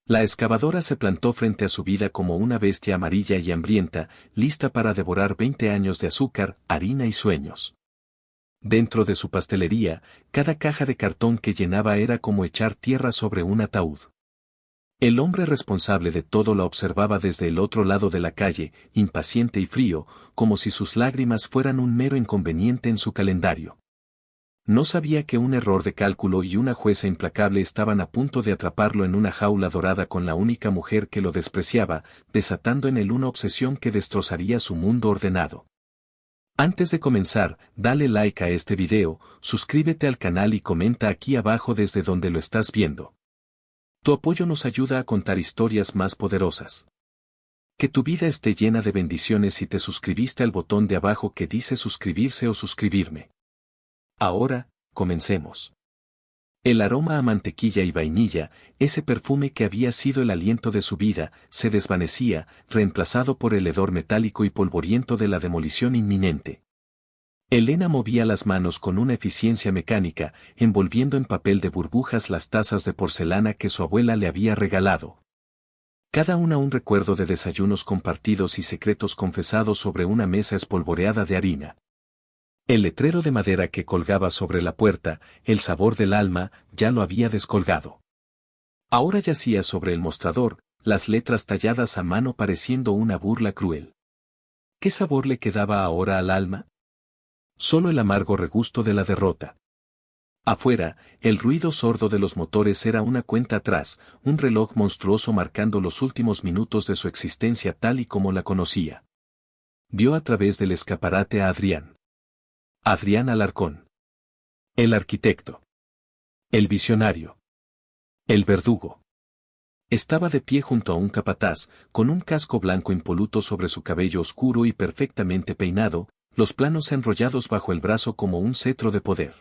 La excavadora se plantó frente a su vida como una bestia amarilla y hambrienta, lista para devorar 20 años de azúcar, harina y sueños. Dentro de su pastelería, cada caja de cartón que llenaba era como echar tierra sobre un ataúd. El hombre responsable de todo la observaba desde el otro lado de la calle, impaciente y frío, como si sus lágrimas fueran un mero inconveniente en su calendario. No sabía que un error de cálculo y una jueza implacable estaban a punto de atraparlo en una jaula dorada con la única mujer que lo despreciaba, desatando en él una obsesión que destrozaría su mundo ordenado. Antes de comenzar, dale like a este video, suscríbete al canal y comenta aquí abajo desde donde lo estás viendo. Tu apoyo nos ayuda a contar historias más poderosas. Que tu vida esté llena de bendiciones si te suscribiste al botón de abajo que dice suscribirse o suscribirme. Ahora, comencemos. El aroma a mantequilla y vainilla, ese perfume que había sido el aliento de su vida, se desvanecía, reemplazado por el hedor metálico y polvoriento de la demolición inminente. Elena movía las manos con una eficiencia mecánica, envolviendo en papel de burbujas las tazas de porcelana que su abuela le había regalado. Cada una un recuerdo de desayunos compartidos y secretos confesados sobre una mesa espolvoreada de harina. El letrero de madera que colgaba sobre la puerta, el sabor del alma, ya lo había descolgado. Ahora yacía sobre el mostrador, las letras talladas a mano pareciendo una burla cruel. ¿Qué sabor le quedaba ahora al alma? Solo el amargo regusto de la derrota. Afuera, el ruido sordo de los motores era una cuenta atrás, un reloj monstruoso marcando los últimos minutos de su existencia tal y como la conocía. Vio a través del escaparate a Adrián. Adrián Alarcón. El arquitecto. El visionario. El verdugo. Estaba de pie junto a un capataz, con un casco blanco impoluto sobre su cabello oscuro y perfectamente peinado, los planos enrollados bajo el brazo como un cetro de poder.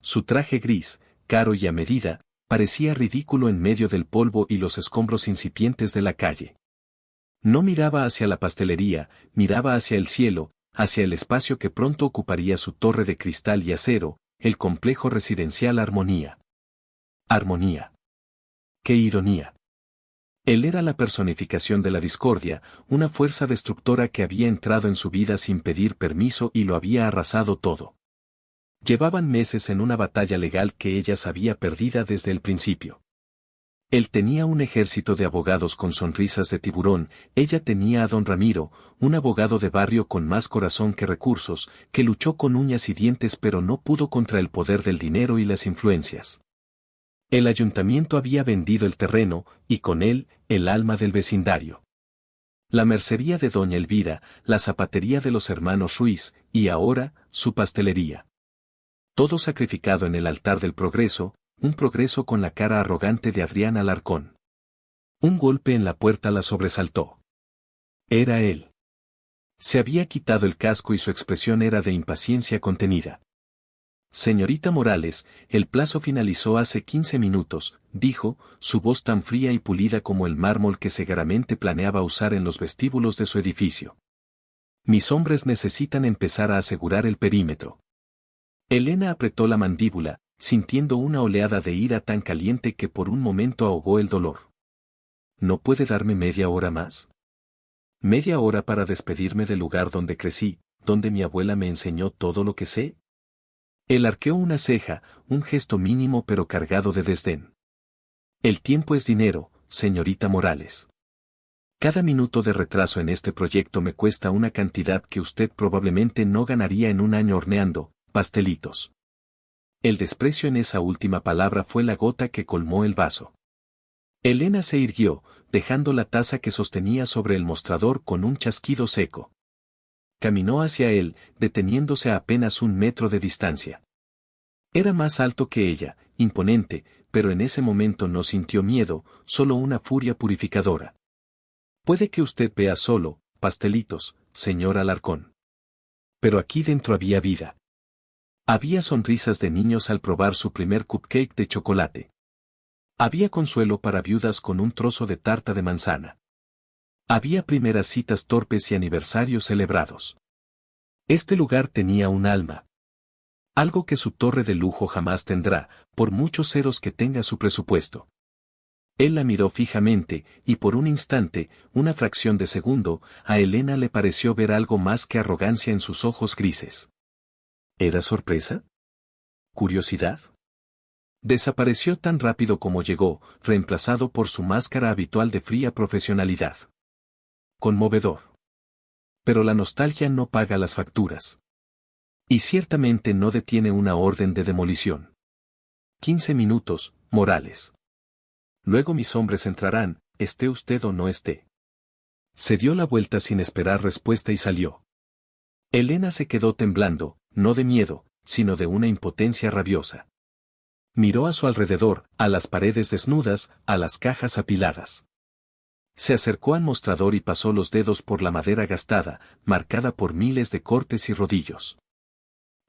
Su traje gris, caro y a medida, parecía ridículo en medio del polvo y los escombros incipientes de la calle. No miraba hacia la pastelería, miraba hacia el cielo, hacia el espacio que pronto ocuparía su torre de cristal y acero, el complejo residencial Armonía. Armonía. ¡Qué ironía! Él era la personificación de la discordia, una fuerza destructora que había entrado en su vida sin pedir permiso y lo había arrasado todo. Llevaban meses en una batalla legal que ella sabía perdida desde el principio. Él tenía un ejército de abogados con sonrisas de tiburón, ella tenía a don Ramiro, un abogado de barrio con más corazón que recursos, que luchó con uñas y dientes pero no pudo contra el poder del dinero y las influencias. El ayuntamiento había vendido el terreno, y con él, el alma del vecindario. La mercería de doña Elvira, la zapatería de los hermanos Ruiz, y ahora, su pastelería. Todo sacrificado en el altar del progreso, un progreso con la cara arrogante de Adrián Alarcón. Un golpe en la puerta la sobresaltó. Era él. Se había quitado el casco y su expresión era de impaciencia contenida. Señorita Morales, el plazo finalizó hace 15 minutos, dijo, su voz tan fría y pulida como el mármol que Segaramente planeaba usar en los vestíbulos de su edificio. Mis hombres necesitan empezar a asegurar el perímetro. Elena apretó la mandíbula, sintiendo una oleada de ira tan caliente que por un momento ahogó el dolor. ¿No puede darme media hora más? ¿Media hora para despedirme del lugar donde crecí, donde mi abuela me enseñó todo lo que sé? Él arqueó una ceja, un gesto mínimo pero cargado de desdén. El tiempo es dinero, señorita Morales. Cada minuto de retraso en este proyecto me cuesta una cantidad que usted probablemente no ganaría en un año horneando pastelitos. El desprecio en esa última palabra fue la gota que colmó el vaso. Elena se irguió, dejando la taza que sostenía sobre el mostrador con un chasquido seco. Caminó hacia él, deteniéndose a apenas 1 metro de distancia. Era más alto que ella, imponente, pero en ese momento no sintió miedo, solo una furia purificadora. Puede que usted vea solo pastelitos, señor Alarcón. Pero aquí dentro había vida. Había sonrisas de niños al probar su primer cupcake de chocolate. Había consuelo para viudas con un trozo de tarta de manzana. Había primeras citas torpes y aniversarios celebrados. Este lugar tenía un alma. Algo que su torre de lujo jamás tendrá, por muchos ceros que tenga su presupuesto. Él la miró fijamente, y por un instante, una fracción de segundo, a Elena le pareció ver algo más que arrogancia en sus ojos grises. ¿Era sorpresa? ¿Curiosidad? Desapareció tan rápido como llegó, reemplazado por su máscara habitual de fría profesionalidad. Conmovedor. Pero la nostalgia no paga las facturas. Y ciertamente no detiene una orden de demolición. 15 minutos, Morales. Luego mis hombres entrarán, esté usted o no esté. Se dio la vuelta sin esperar respuesta y salió. Elena se quedó temblando, no de miedo, sino de una impotencia rabiosa. Miró a su alrededor, a las paredes desnudas, a las cajas apiladas. Se acercó al mostrador y pasó los dedos por la madera gastada, marcada por miles de cortes y rodillos.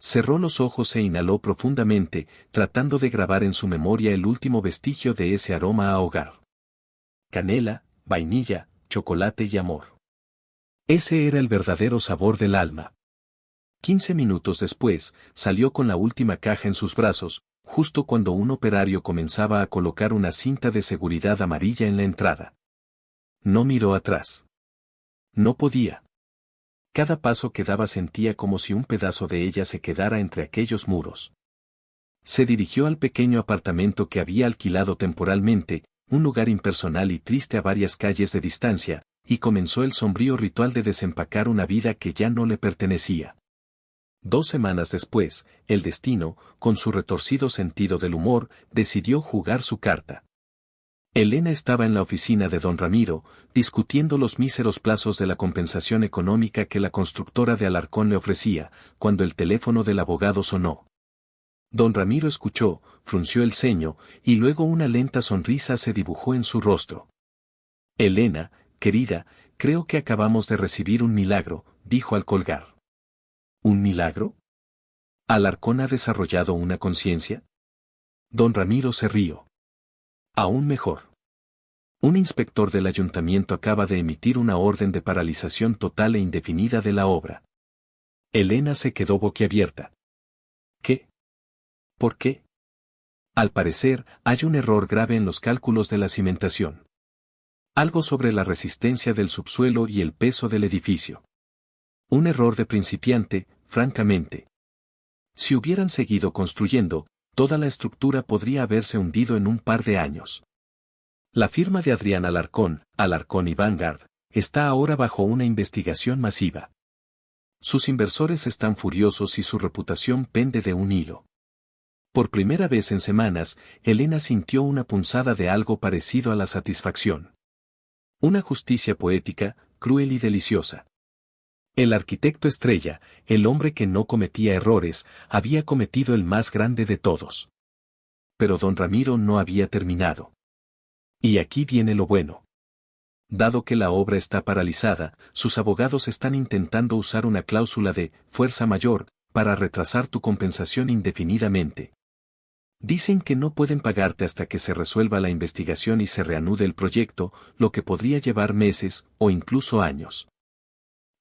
Cerró los ojos e inhaló profundamente, tratando de grabar en su memoria el último vestigio de ese aroma a hogar. Canela, vainilla, chocolate y amor. Ese era el verdadero sabor del alma. 15 minutos después, salió con la última caja en sus brazos, justo cuando un operario comenzaba a colocar una cinta de seguridad amarilla en la entrada. No miró atrás. No podía. Cada paso que daba sentía como si un pedazo de ella se quedara entre aquellos muros. Se dirigió al pequeño apartamento que había alquilado temporalmente, un lugar impersonal y triste a varias calles de distancia, y comenzó el sombrío ritual de desempacar una vida que ya no le pertenecía. 2 semanas después, el destino, con su retorcido sentido del humor, decidió jugar su carta. Elena estaba en la oficina de don Ramiro, discutiendo los míseros plazos de la compensación económica que la constructora de Alarcón le ofrecía, cuando el teléfono del abogado sonó. Don Ramiro escuchó, frunció el ceño, y luego una lenta sonrisa se dibujó en su rostro. Elena, querida, creo que acabamos de recibir un milagro, dijo al colgar. ¿Un milagro? ¿Alarcón ha desarrollado una conciencia? Don Ramiro se rió. Aún mejor. Un inspector del ayuntamiento acaba de emitir una orden de paralización total e indefinida de la obra. Elena se quedó boquiabierta. ¿Qué? ¿Por qué? Al parecer, hay un error grave en los cálculos de la cimentación. Algo sobre la resistencia del subsuelo y el peso del edificio. Un error de principiante, francamente. Si hubieran seguido construyendo, toda la estructura podría haberse hundido en un par de años. La firma de Adrián Alarcón, Alarcón y Vanguard, está ahora bajo una investigación masiva. Sus inversores están furiosos y su reputación pende de un hilo. Por primera vez en semanas, Elena sintió una punzada de algo parecido a la satisfacción. Una justicia poética, cruel y deliciosa. El arquitecto estrella, el hombre que no cometía errores, había cometido el más grande de todos. Pero don Ramiro no había terminado. Y aquí viene lo bueno. Dado que la obra está paralizada, sus abogados están intentando usar una cláusula de fuerza mayor para retrasar tu compensación indefinidamente. Dicen que no pueden pagarte hasta que se resuelva la investigación y se reanude el proyecto, lo que podría llevar meses o incluso años.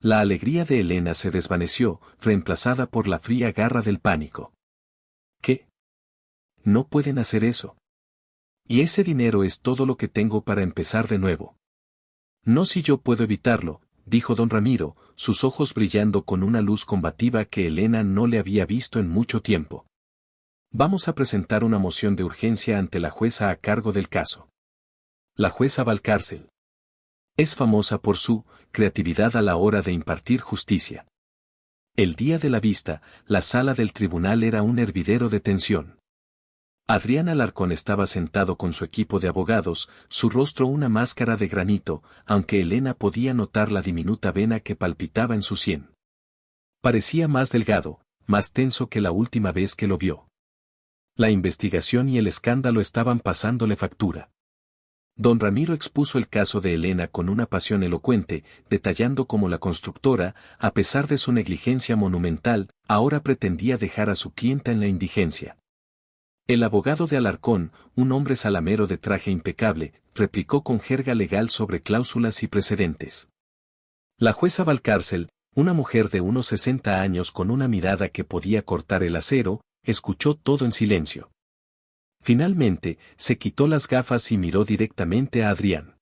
La alegría de Elena se desvaneció, reemplazada por la fría garra del pánico. ¿Qué? No pueden hacer eso. Y ese dinero es todo lo que tengo para empezar de nuevo. No si yo puedo evitarlo, dijo don Ramiro, sus ojos brillando con una luz combativa que Elena no le había visto en mucho tiempo. Vamos a presentar una moción de urgencia ante la jueza a cargo del caso. La jueza Valcárcel. Es famosa por su creatividad a la hora de impartir justicia. El día de la vista, la sala del tribunal era un hervidero de tensión. Adrián Alarcón estaba sentado con su equipo de abogados, su rostro una máscara de granito, aunque Elena podía notar la diminuta vena que palpitaba en su sien. Parecía más delgado, más tenso que la última vez que lo vio. La investigación y el escándalo estaban pasándole factura. Don Ramiro expuso el caso de Elena con una pasión elocuente, detallando cómo la constructora, a pesar de su negligencia monumental, ahora pretendía dejar a su clienta en la indigencia. El abogado de Alarcón, un hombre salamero de traje impecable, replicó con jerga legal sobre cláusulas y precedentes. La jueza Valcárcel, una mujer de unos 60 años con una mirada que podía cortar el acero, escuchó todo en silencio. Finalmente, se quitó las gafas y miró directamente a Adrián.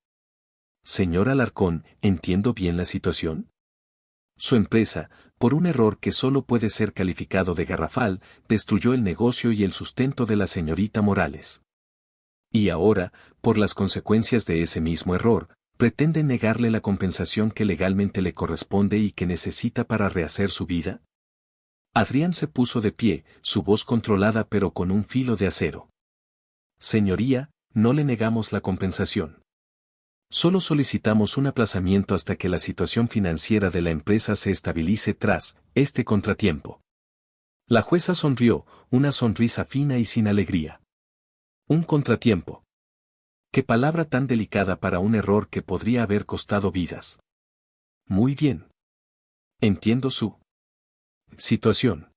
Señor Alarcón, ¿entiendo bien la situación? Su empresa, por un error que solo puede ser calificado de garrafal, destruyó el negocio y el sustento de la señorita Morales. Y ahora, por las consecuencias de ese mismo error, pretende negarle la compensación que legalmente le corresponde y que necesita para rehacer su vida. Adrián se puso de pie, su voz controlada pero con un filo de acero. Señoría, no le negamos la compensación. Solo solicitamos un aplazamiento hasta que la situación financiera de la empresa se estabilice tras este contratiempo. La jueza sonrió, una sonrisa fina y sin alegría. Un contratiempo. Qué palabra tan delicada para un error que podría haber costado vidas. Muy bien. Entiendo su situación.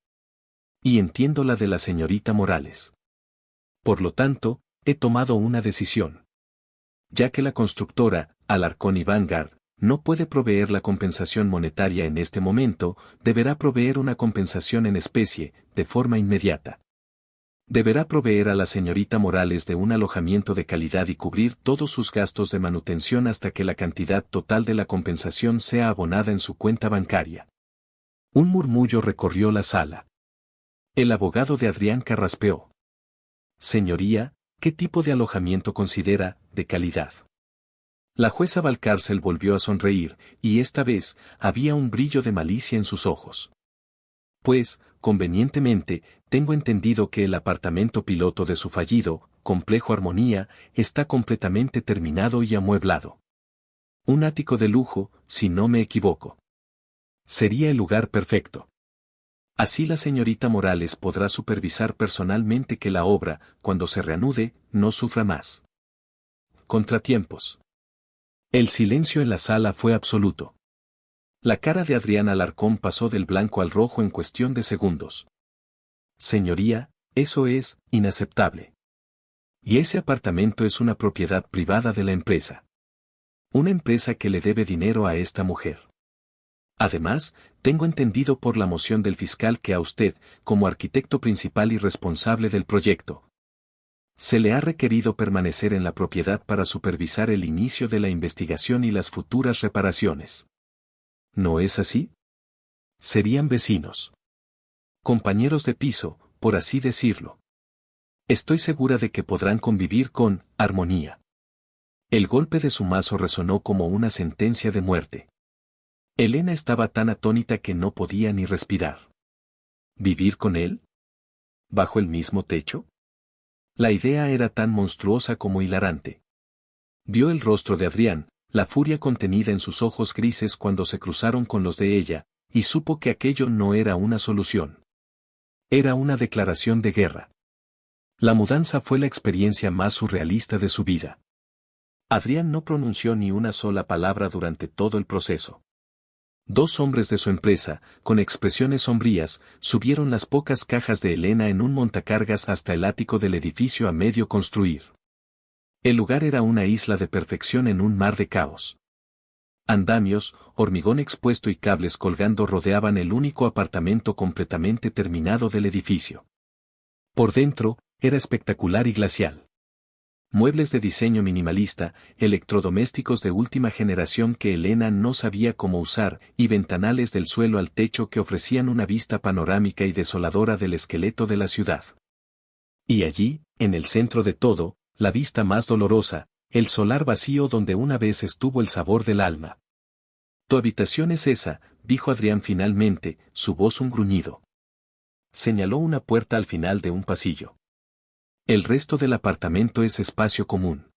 Y entiendo la de la señorita Morales. Por lo tanto, he tomado una decisión. Ya que la constructora, Alarcón y Vanguard, no puede proveer la compensación monetaria en este momento, deberá proveer una compensación en especie, de forma inmediata. Deberá proveer a la señorita Morales de un alojamiento de calidad y cubrir todos sus gastos de manutención hasta que la cantidad total de la compensación sea abonada en su cuenta bancaria. Un murmullo recorrió la sala. El abogado de Adrián carraspeó. Señoría, ¿qué tipo de alojamiento considera de calidad? La jueza Valcárcel volvió a sonreír, y esta vez había un brillo de malicia en sus ojos. Pues, convenientemente, tengo entendido que el apartamento piloto de su fallido, Complejo Armonía, está completamente terminado y amueblado. Un ático de lujo, si no me equivoco. Sería el lugar perfecto. Así la señorita Morales podrá supervisar personalmente que la obra, cuando se reanude, no sufra más contratiempos. El silencio en la sala fue absoluto. La cara de Adrián Alarcón pasó del blanco al rojo en cuestión de segundos. Señoría, eso es inaceptable. Y ese apartamento es una propiedad privada de la empresa. Una empresa que le debe dinero a esta mujer. Además, tengo entendido por la moción del fiscal que a usted, como arquitecto principal y responsable del proyecto, se le ha requerido permanecer en la propiedad para supervisar el inicio de la investigación y las futuras reparaciones. ¿No es así? Serían vecinos. Compañeros de piso, por así decirlo. Estoy segura de que podrán convivir con armonía. El golpe de su mazo resonó como una sentencia de muerte. Elena estaba tan atónita que no podía ni respirar. ¿Vivir con él? ¿Bajo el mismo techo? La idea era tan monstruosa como hilarante. Vio el rostro de Adrián, la furia contenida en sus ojos grises cuando se cruzaron con los de ella, y supo que aquello no era una solución. Era una declaración de guerra. La mudanza fue la experiencia más surrealista de su vida. Adrián no pronunció ni una sola palabra durante todo el proceso. Dos hombres de su empresa, con expresiones sombrías, subieron las pocas cajas de Elena en un montacargas hasta el ático del edificio a medio construir. El lugar era una isla de perfección en un mar de caos. Andamios, hormigón expuesto y cables colgando rodeaban el único apartamento completamente terminado del edificio. Por dentro, era espectacular y glacial. Muebles de diseño minimalista, electrodomésticos de última generación que Elena no sabía cómo usar, y ventanales del suelo al techo que ofrecían una vista panorámica y desoladora del esqueleto de la ciudad. Y allí, en el centro de todo, la vista más dolorosa, el solar vacío donde una vez estuvo el sabor del alma. Tu habitación es esa, dijo Adrián finalmente, su voz un gruñido. Señaló una puerta al final de un pasillo. El resto del apartamento es espacio común.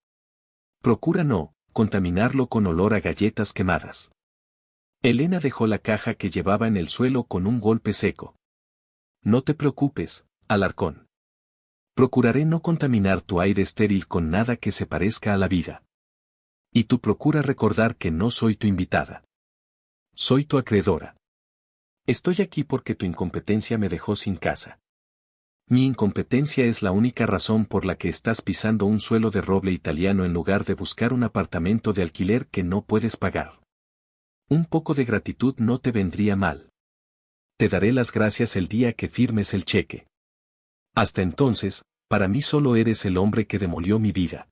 Procura no contaminarlo con olor a galletas quemadas. Elena dejó la caja que llevaba en el suelo con un golpe seco. No te preocupes, Alarcón. Procuraré no contaminar tu aire estéril con nada que se parezca a la vida. Y tú procura recordar que no soy tu invitada. Soy tu acreedora. Estoy aquí porque tu incompetencia me dejó sin casa. Mi incompetencia es la única razón por la que estás pisando un suelo de roble italiano en lugar de buscar un apartamento de alquiler que no puedes pagar. Un poco de gratitud no te vendría mal. Te daré las gracias el día que firmes el cheque. Hasta entonces, para mí solo eres el hombre que demolió mi vida.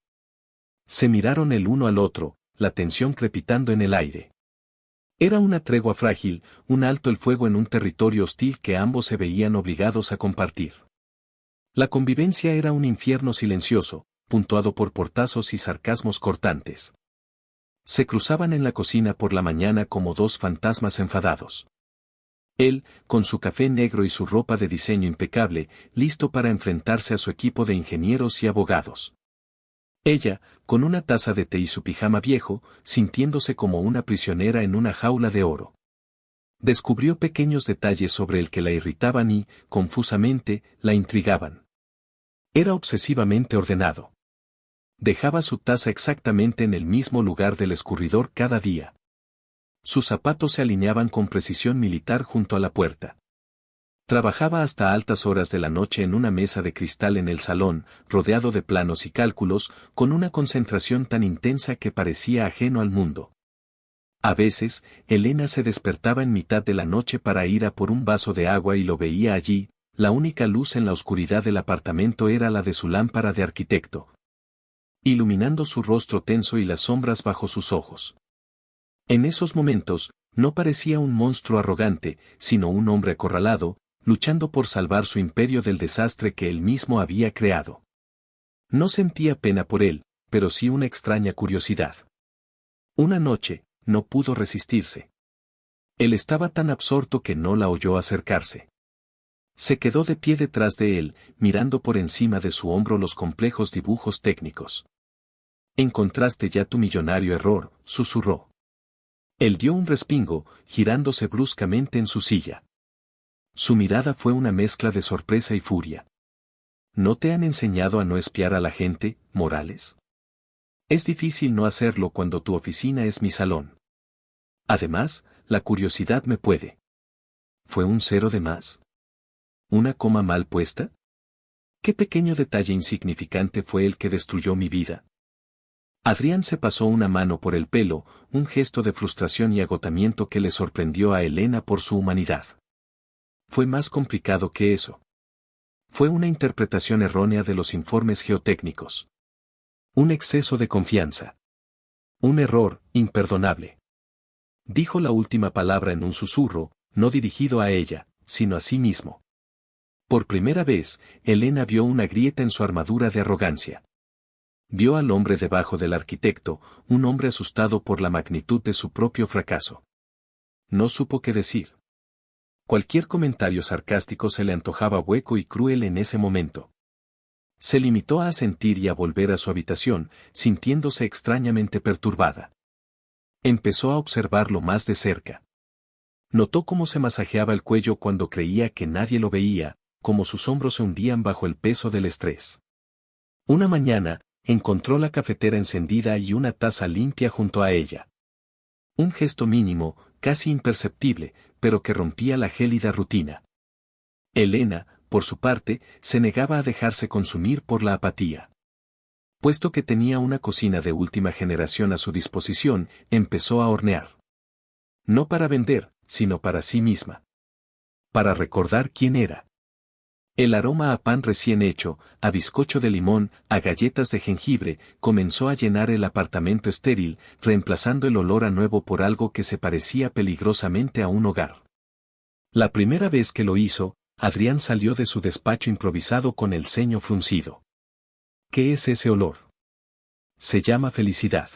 Se miraron el uno al otro, la tensión crepitando en el aire. Era una tregua frágil, un alto el fuego en un territorio hostil que ambos se veían obligados a compartir. La convivencia era un infierno silencioso, puntuado por portazos y sarcasmos cortantes. Se cruzaban en la cocina por la mañana como dos fantasmas enfadados. Él, con su café negro y su ropa de diseño impecable, listo para enfrentarse a su equipo de ingenieros y abogados. Ella, con una taza de té y su pijama viejo, sintiéndose como una prisionera en una jaula de oro. Descubrió pequeños detalles sobre el que la irritaban y, confusamente, la intrigaban. Era obsesivamente ordenado. Dejaba su taza exactamente en el mismo lugar del escurridor cada día. Sus zapatos se alineaban con precisión militar junto a la puerta. Trabajaba hasta altas horas de la noche en una mesa de cristal en el salón, rodeado de planos y cálculos, con una concentración tan intensa que parecía ajeno al mundo. A veces, Elena se despertaba en mitad de la noche para ir a por un vaso de agua y lo veía allí, la única luz en la oscuridad del apartamento era la de su lámpara de arquitecto, iluminando su rostro tenso y las sombras bajo sus ojos. En esos momentos, no parecía un monstruo arrogante, sino un hombre acorralado, luchando por salvar su imperio del desastre que él mismo había creado. No sentía pena por él, pero sí una extraña curiosidad. Una noche, no pudo resistirse. Él estaba tan absorto que no la oyó acercarse. Se quedó de pie detrás de él, mirando por encima de su hombro los complejos dibujos técnicos. «Encontraste ya tu millonario error», susurró. Él dio un respingo, girándose bruscamente en su silla. Su mirada fue una mezcla de sorpresa y furia. ¿No te han enseñado a no espiar a la gente, Morales? Es difícil no hacerlo cuando tu oficina es mi salón. Además, la curiosidad me puede. ¿Fue un cero de más? ¿Una coma mal puesta? ¿Qué pequeño detalle insignificante fue el que destruyó mi vida? Adrián se pasó una mano por el pelo, un gesto de frustración y agotamiento que le sorprendió a Elena por su humanidad. Fue más complicado que eso. Fue una interpretación errónea de los informes geotécnicos. Un exceso de confianza. Un error, imperdonable. Dijo la última palabra en un susurro, no dirigido a ella, sino a sí mismo. Por primera vez, Elena vio una grieta en su armadura de arrogancia. Vio al hombre debajo del arquitecto, un hombre asustado por la magnitud de su propio fracaso. No supo qué decir. Cualquier comentario sarcástico se le antojaba hueco y cruel en ese momento. Se limitó a asentir y a volver a su habitación, sintiéndose extrañamente perturbada. Empezó a observarlo más de cerca. Notó cómo se masajeaba el cuello cuando creía que nadie lo veía, cómo sus hombros se hundían bajo el peso del estrés. Una mañana, encontró la cafetera encendida y una taza limpia junto a ella. Un gesto mínimo, casi imperceptible, pero que rompía la gélida rutina. Elena, por su parte, se negaba a dejarse consumir por la apatía. Puesto que tenía una cocina de última generación a su disposición, empezó a hornear. No para vender, sino para sí misma. Para recordar quién era. El aroma a pan recién hecho, a bizcocho de limón, a galletas de jengibre, comenzó a llenar el apartamento estéril, reemplazando el olor a nuevo por algo que se parecía peligrosamente a un hogar. La primera vez que lo hizo, Adrián salió de su despacho improvisado con el ceño fruncido. ¿Qué es ese olor? Se llama felicidad.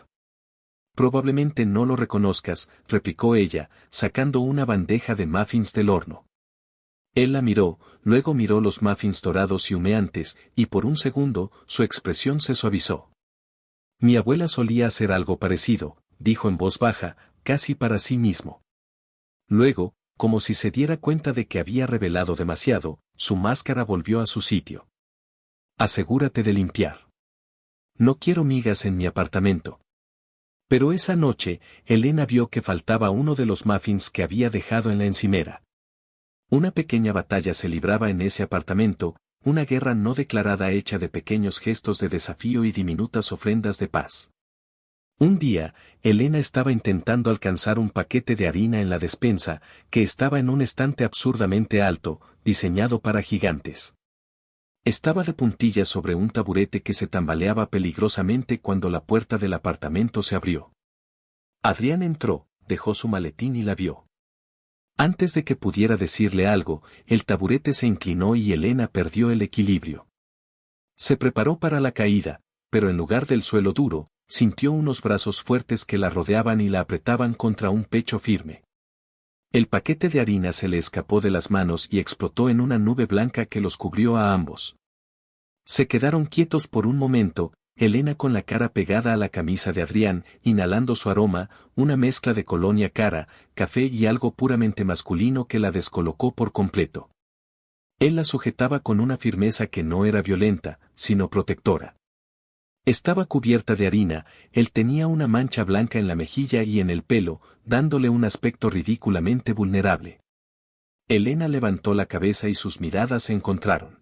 Probablemente no lo reconozcas, replicó ella, sacando una bandeja de muffins del horno. Él la miró, luego miró los muffins dorados y humeantes, y por un segundo, su expresión se suavizó. Mi abuela solía hacer algo parecido, dijo en voz baja, casi para sí mismo. Luego, como si se diera cuenta de que había revelado demasiado, su máscara volvió a su sitio. Asegúrate de limpiar. No quiero migas en mi apartamento. Pero esa noche, Elena vio que faltaba uno de los muffins que había dejado en la encimera. Una pequeña batalla se libraba en ese apartamento, una guerra no declarada hecha de pequeños gestos de desafío y diminutas ofrendas de paz. Un día, Elena estaba intentando alcanzar un paquete de harina en la despensa, que estaba en un estante absurdamente alto, diseñado para gigantes. Estaba de puntillas sobre un taburete que se tambaleaba peligrosamente cuando la puerta del apartamento se abrió. Adrián entró, dejó su maletín y la vio. Antes de que pudiera decirle algo, el taburete se inclinó y Elena perdió el equilibrio. Se preparó para la caída, pero en lugar del suelo duro, sintió unos brazos fuertes que la rodeaban y la apretaban contra un pecho firme. El paquete de harina se le escapó de las manos y explotó en una nube blanca que los cubrió a ambos. Se quedaron quietos por un momento, Elena con la cara pegada a la camisa de Adrián, inhalando su aroma, una mezcla de colonia cara, café y algo puramente masculino que la descolocó por completo. Él la sujetaba con una firmeza que no era violenta, sino protectora. Estaba cubierta de harina, él tenía una mancha blanca en la mejilla y en el pelo, dándole un aspecto ridículamente vulnerable. Elena levantó la cabeza y sus miradas se encontraron.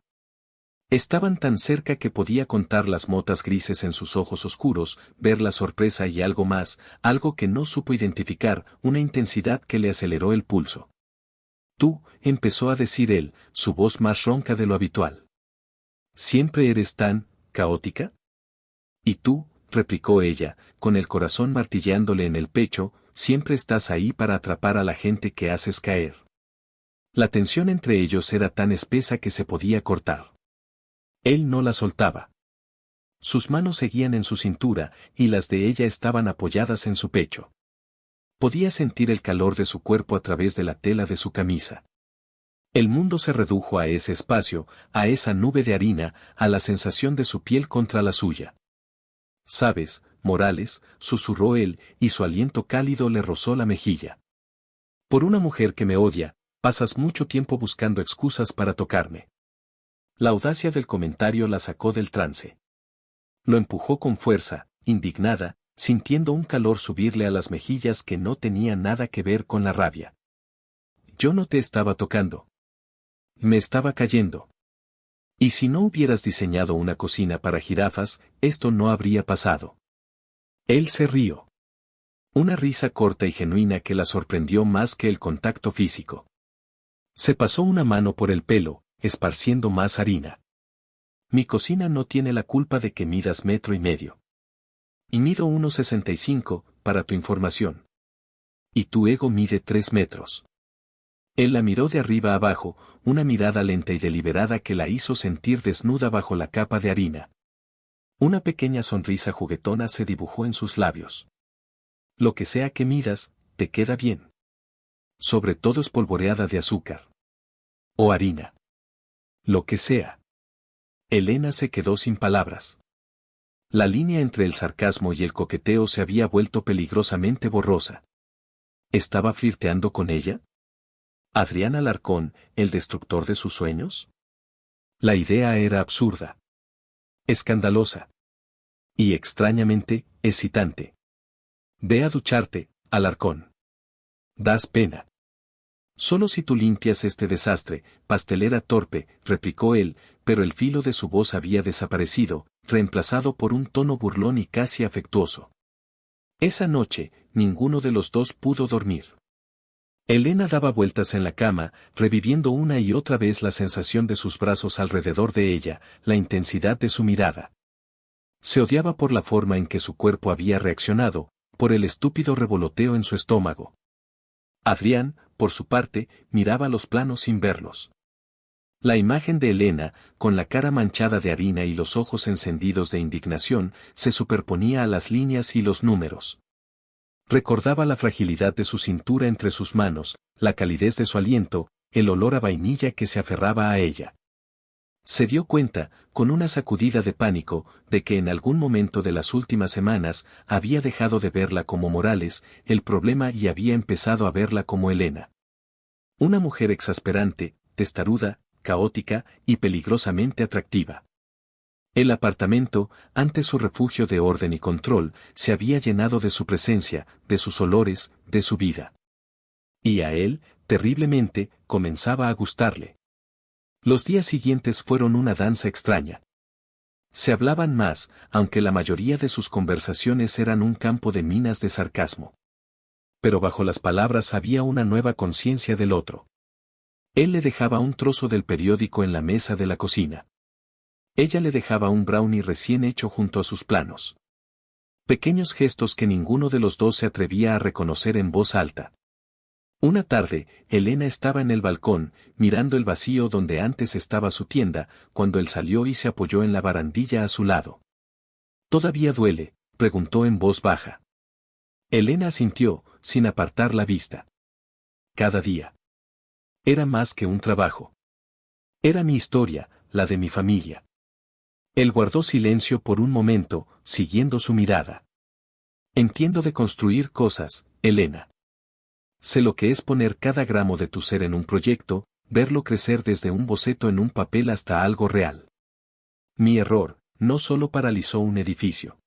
Estaban tan cerca que podía contar las motas grises en sus ojos oscuros, ver la sorpresa y algo más, algo que no supo identificar, una intensidad que le aceleró el pulso. Tú, empezó a decir él, su voz más ronca de lo habitual. ¿Siempre eres tan caótica? Y tú, replicó ella, con el corazón martilleándole en el pecho, siempre estás ahí para atrapar a la gente que haces caer. La tensión entre ellos era tan espesa que se podía cortar. Él no la soltaba. Sus manos seguían en su cintura, y las de ella estaban apoyadas en su pecho. Podía sentir el calor de su cuerpo a través de la tela de su camisa. El mundo se redujo a ese espacio, a esa nube de harina, a la sensación de su piel contra la suya. «Sabes, Morales», susurró él, y su aliento cálido le rozó la mejilla. «Por una mujer que me odia, pasas mucho tiempo buscando excusas para tocarme». La audacia del comentario la sacó del trance. Lo empujó con fuerza, indignada, sintiendo un calor subirle a las mejillas que no tenía nada que ver con la rabia. «Yo no te estaba tocando. Me estaba cayendo. Y si no hubieras diseñado una cocina para jirafas, esto no habría pasado». Él se rió. Una risa corta y genuina que la sorprendió más que el contacto físico. Se pasó una mano por el pelo, esparciendo más harina. «Mi cocina no tiene la culpa de que midas 1,5 metros. Y mido 1,65, para tu información. Y tu ego mide 3 metros». Él la miró de arriba abajo, una mirada lenta y deliberada que la hizo sentir desnuda bajo la capa de harina. Una pequeña sonrisa juguetona se dibujó en sus labios. «Lo que sea que midas, te queda bien. Sobre todo espolvoreada de azúcar. O harina. Lo que sea». Elena se quedó sin palabras. La línea entre el sarcasmo y el coqueteo se había vuelto peligrosamente borrosa. ¿Estaba flirteando con ella? ¿Adrián Alarcón, el destructor de sus sueños? La idea era absurda. Escandalosa. Y extrañamente, excitante. «Ve a ducharte, Alarcón. Das pena». «Solo si tú limpias este desastre, pastelera torpe», replicó él, pero el filo de su voz había desaparecido, reemplazado por un tono burlón y casi afectuoso. Esa noche, ninguno de los dos pudo dormir. Elena daba vueltas en la cama, reviviendo una y otra vez la sensación de sus brazos alrededor de ella, la intensidad de su mirada. Se odiaba por la forma en que su cuerpo había reaccionado, por el estúpido revoloteo en su estómago. Adrián, por su parte, miraba los planos sin verlos. La imagen de Elena, con la cara manchada de harina y los ojos encendidos de indignación, se superponía a las líneas y los números. Recordaba la fragilidad de su cintura entre sus manos, la calidez de su aliento, el olor a vainilla que se aferraba a ella. Se dio cuenta, con una sacudida de pánico, de que en algún momento de las últimas semanas había dejado de verla como Morales, el problema, y había empezado a verla como Elena. Una mujer exasperante, testaruda, caótica y peligrosamente atractiva. El apartamento, antes su refugio de orden y control, se había llenado de su presencia, de sus olores, de su vida. Y a él, terriblemente, comenzaba a gustarle. Los días siguientes fueron una danza extraña. Se hablaban más, aunque la mayoría de sus conversaciones eran un campo de minas de sarcasmo. Pero bajo las palabras había una nueva conciencia del otro. Él le dejaba un trozo del periódico en la mesa de la cocina. Ella le dejaba un brownie recién hecho junto a sus planos. Pequeños gestos que ninguno de los dos se atrevía a reconocer en voz alta. Una tarde, Elena estaba en el balcón, mirando el vacío donde antes estaba su tienda, cuando él salió y se apoyó en la barandilla a su lado. ¿Todavía duele?, preguntó en voz baja. Elena asintió, sin apartar la vista. Cada día. Era más que un trabajo. Era mi historia, la de mi familia. Él guardó silencio por un momento, siguiendo su mirada. Entiendo de construir cosas, Elena. Sé lo que es poner cada gramo de tu ser en un proyecto, verlo crecer desde un boceto en un papel hasta algo real. Mi error, no solo paralizó un edificio.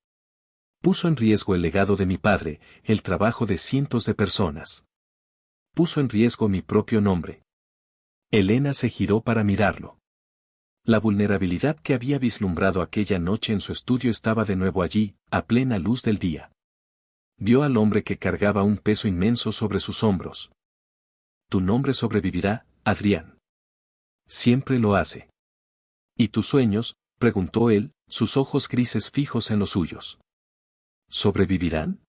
Puso en riesgo el legado de mi padre, el trabajo de cientos de personas. Puso en riesgo mi propio nombre. Elena se giró para mirarlo. La vulnerabilidad que había vislumbrado aquella noche en su estudio estaba de nuevo allí, a plena luz del día. Vio al hombre que cargaba un peso inmenso sobre sus hombros. Tu nombre sobrevivirá, Adrián. Siempre lo hace. ¿Y tus sueños?, preguntó él, sus ojos grises fijos en los suyos. ¿Sobrevivirán?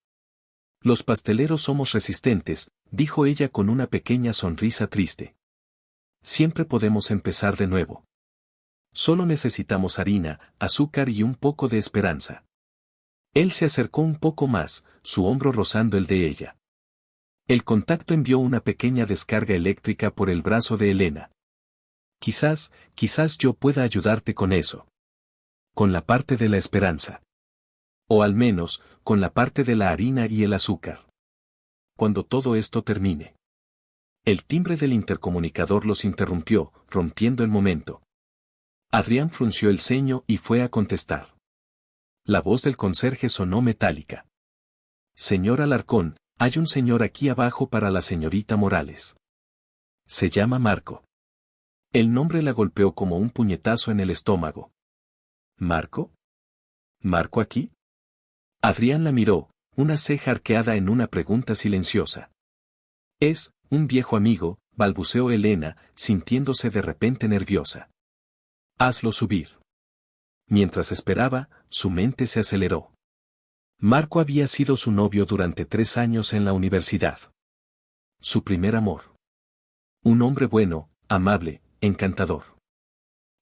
Los pasteleros somos resistentes, dijo ella con una pequeña sonrisa triste. Siempre podemos empezar de nuevo. Solo necesitamos harina, azúcar y un poco de esperanza. Él se acercó un poco más, su hombro rozando el de ella. El contacto envió una pequeña descarga eléctrica por el brazo de Elena. Quizás yo pueda ayudarte con eso. Con la parte de la esperanza. O al menos, con la parte de la harina y el azúcar. Cuando todo esto termine. El timbre del intercomunicador los interrumpió, rompiendo el momento. Adrián frunció el ceño y fue a contestar. La voz del conserje sonó metálica. Señor Alarcón, hay un señor aquí abajo para la señorita Morales. Se llama Marco. El nombre la golpeó como un puñetazo en el estómago. ¿Marco? ¿Marco aquí? Adrián la miró, una ceja arqueada en una pregunta silenciosa. Es, un viejo amigo, balbuceó Elena, sintiéndose de repente nerviosa. Hazlo subir. Mientras esperaba, su mente se aceleró. Marco había sido su novio durante 3 años en la universidad. Su primer amor. Un hombre bueno, amable, encantador.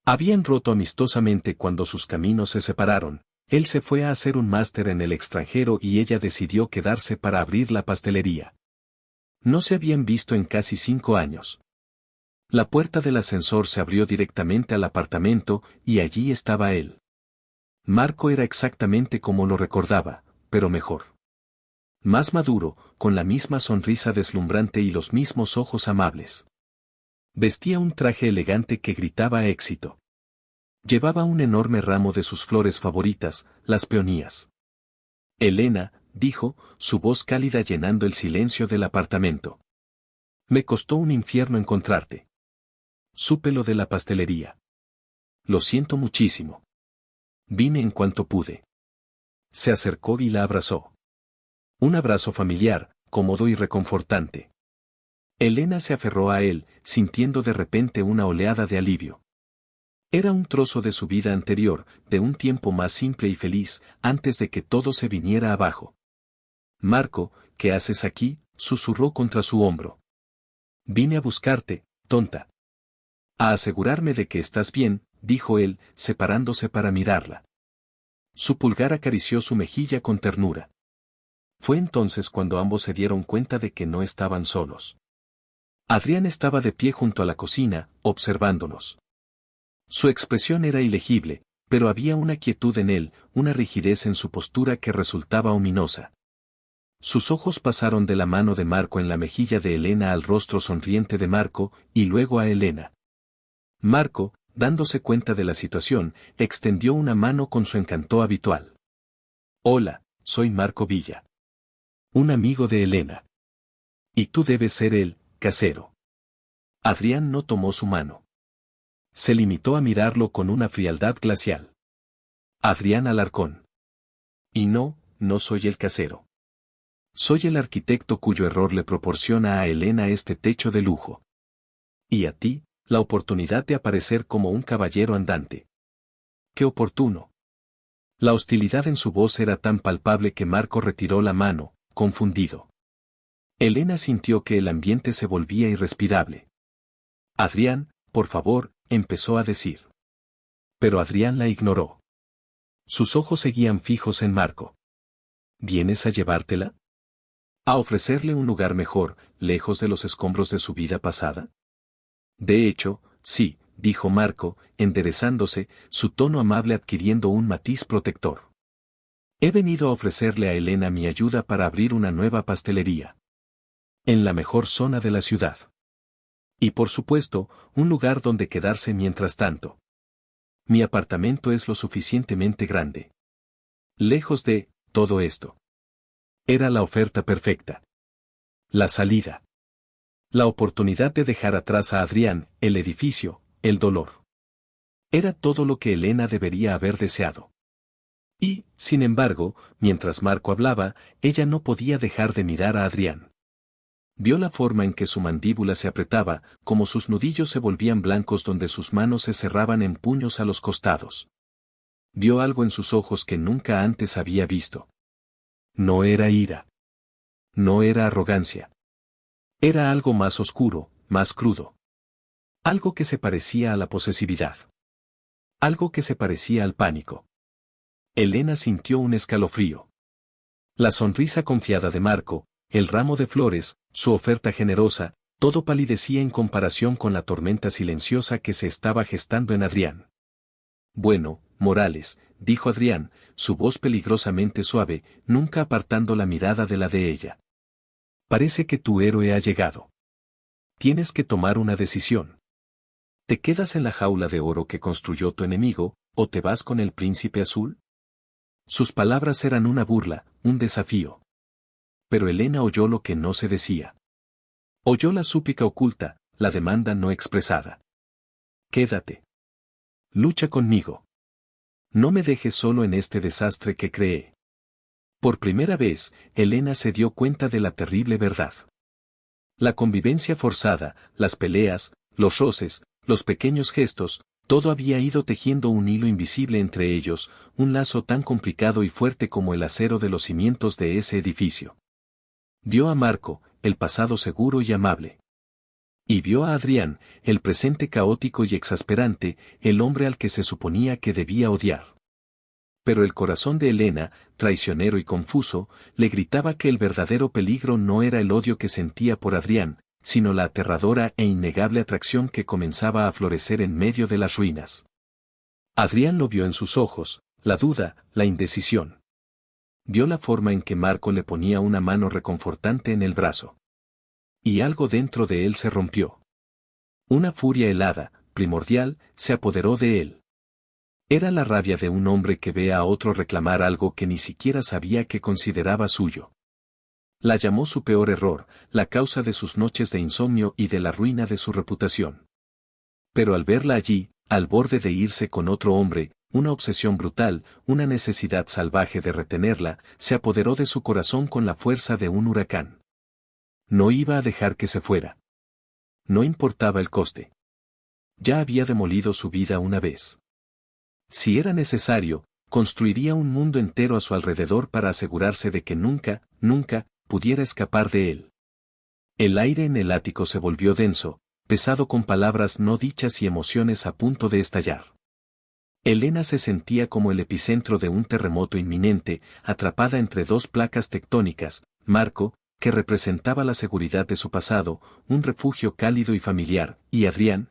Habían roto amistosamente cuando sus caminos se separaron, él se fue a hacer un máster en el extranjero y ella decidió quedarse para abrir la pastelería. No se habían visto en casi 5 años. La puerta del ascensor se abrió directamente al apartamento y allí estaba él. Marco era exactamente como lo recordaba, pero mejor. Más maduro, con la misma sonrisa deslumbrante y los mismos ojos amables. Vestía un traje elegante que gritaba éxito. Llevaba un enorme ramo de sus flores favoritas, las peonías. Elena, dijo, su voz cálida llenando el silencio del apartamento. Me costó un infierno encontrarte. Supe lo de la pastelería. Lo siento muchísimo. Vine en cuanto pude. Se acercó y la abrazó. Un abrazo familiar, cómodo y reconfortante. Elena se aferró a él, sintiendo de repente una oleada de alivio. Era un trozo de su vida anterior, de un tiempo más simple y feliz, antes de que todo se viniera abajo. Marco, ¿qué haces aquí?, susurró contra su hombro. Vine a buscarte, tonta. A asegurarme de que estás bien, dijo él, separándose para mirarla. Su pulgar acarició su mejilla con ternura. Fue entonces cuando ambos se dieron cuenta de que no estaban solos. Adrián estaba de pie junto a la cocina, observándolos. Su expresión era ilegible, pero había una quietud en él, una rigidez en su postura que resultaba ominosa. Sus ojos pasaron de la mano de Marco en la mejilla de Elena al rostro sonriente de Marco, y luego a Elena. Marco, dándose cuenta de la situación, extendió una mano con su encanto habitual. Hola, soy Marco Villa. Un amigo de Elena. Y tú debes ser el casero. Adrián no tomó su mano. Se limitó a mirarlo con una frialdad glacial. Adrián Alarcón. Y no soy el casero. Soy el arquitecto cuyo error le proporciona a Elena este techo de lujo. Y a ti, la oportunidad de aparecer como un caballero andante. qué oportuno. La hostilidad en su voz era tan palpable que Marco retiró la mano, confundido. Elena sintió que el ambiente se volvía irrespirable. Adrián, por favor, empezó a decir. Pero Adrián la ignoró. Sus ojos seguían fijos en Marco. ¿Vienes a llevártela? ¿A ofrecerle un lugar mejor, lejos de los escombros de su vida pasada? De hecho, sí, dijo Marco, enderezándose, su tono amable adquiriendo un matiz protector. He venido a ofrecerle a Elena mi ayuda para abrir una nueva pastelería. En la mejor zona de la ciudad. Y por supuesto, un lugar donde quedarse mientras tanto. Mi apartamento es lo suficientemente grande. Lejos de todo esto. Era la oferta perfecta. La salida. La oportunidad de dejar atrás a Adrián, el edificio, el dolor. Era todo lo que Elena debería haber deseado. Y, sin embargo, mientras Marco hablaba, ella no podía dejar de mirar a Adrián. Vio la forma en que su mandíbula se apretaba, como sus nudillos se volvían blancos donde sus manos se cerraban en puños a los costados. Vio algo en sus ojos que nunca antes había visto. No era ira. No era arrogancia. Era algo más oscuro, más crudo. Algo que se parecía a la posesividad. Algo que se parecía al pánico. Elena sintió un escalofrío. La sonrisa confiada de Marco, el ramo de flores, su oferta generosa, todo palidecía en comparación con la tormenta silenciosa que se estaba gestando en Adrián. Bueno, Morales, dijo Adrián, su voz peligrosamente suave, nunca apartando la mirada de la de ella. Parece que tu héroe ha llegado. Tienes que tomar una decisión. ¿Te quedas en la jaula de oro que construyó tu enemigo, o te vas con el príncipe azul? Sus palabras eran una burla, un desafío. Pero Elena oyó lo que no se decía. Oyó la súplica oculta, la demanda no expresada. Quédate. Lucha conmigo. No me dejes solo en este desastre que creé. Por primera vez, Elena se dio cuenta de la terrible verdad. La convivencia forzada, las peleas, los roces, los pequeños gestos, todo había ido tejiendo un hilo invisible entre ellos, un lazo tan complicado y fuerte como el acero de los cimientos de ese edificio. Vio a Marco, el pasado seguro y amable. Y vio a Adrián, el presente caótico y exasperante, el hombre al que se suponía que debía odiar. Pero el corazón de Elena, traicionero y confuso, le gritaba que el verdadero peligro no era el odio que sentía por Adrián, sino la aterradora e innegable atracción que comenzaba a florecer en medio de las ruinas. Adrián lo vio en sus ojos, la duda, la indecisión. Vio la forma en que Marco le ponía una mano reconfortante en el brazo. Y algo dentro de él se rompió. Una furia helada, primordial, se apoderó de él. Era la rabia de un hombre que ve a otro reclamar algo que ni siquiera sabía que consideraba suyo. La llamó su peor error, la causa de sus noches de insomnio y de la ruina de su reputación. Pero al verla allí, al borde de irse con otro hombre, una obsesión brutal, una necesidad salvaje de retenerla, se apoderó de su corazón con la fuerza de un huracán. No iba a dejar que se fuera. No importaba el coste. Ya había demolido su vida una vez. Si era necesario, construiría un mundo entero a su alrededor para asegurarse de que nunca, nunca, pudiera escapar de él. El aire en el ático se volvió denso, pesado con palabras no dichas y emociones a punto de estallar. Elena se sentía como el epicentro de un terremoto inminente, atrapada entre dos placas tectónicas, Marco, que representaba la seguridad de su pasado, un refugio cálido y familiar, y Adrián,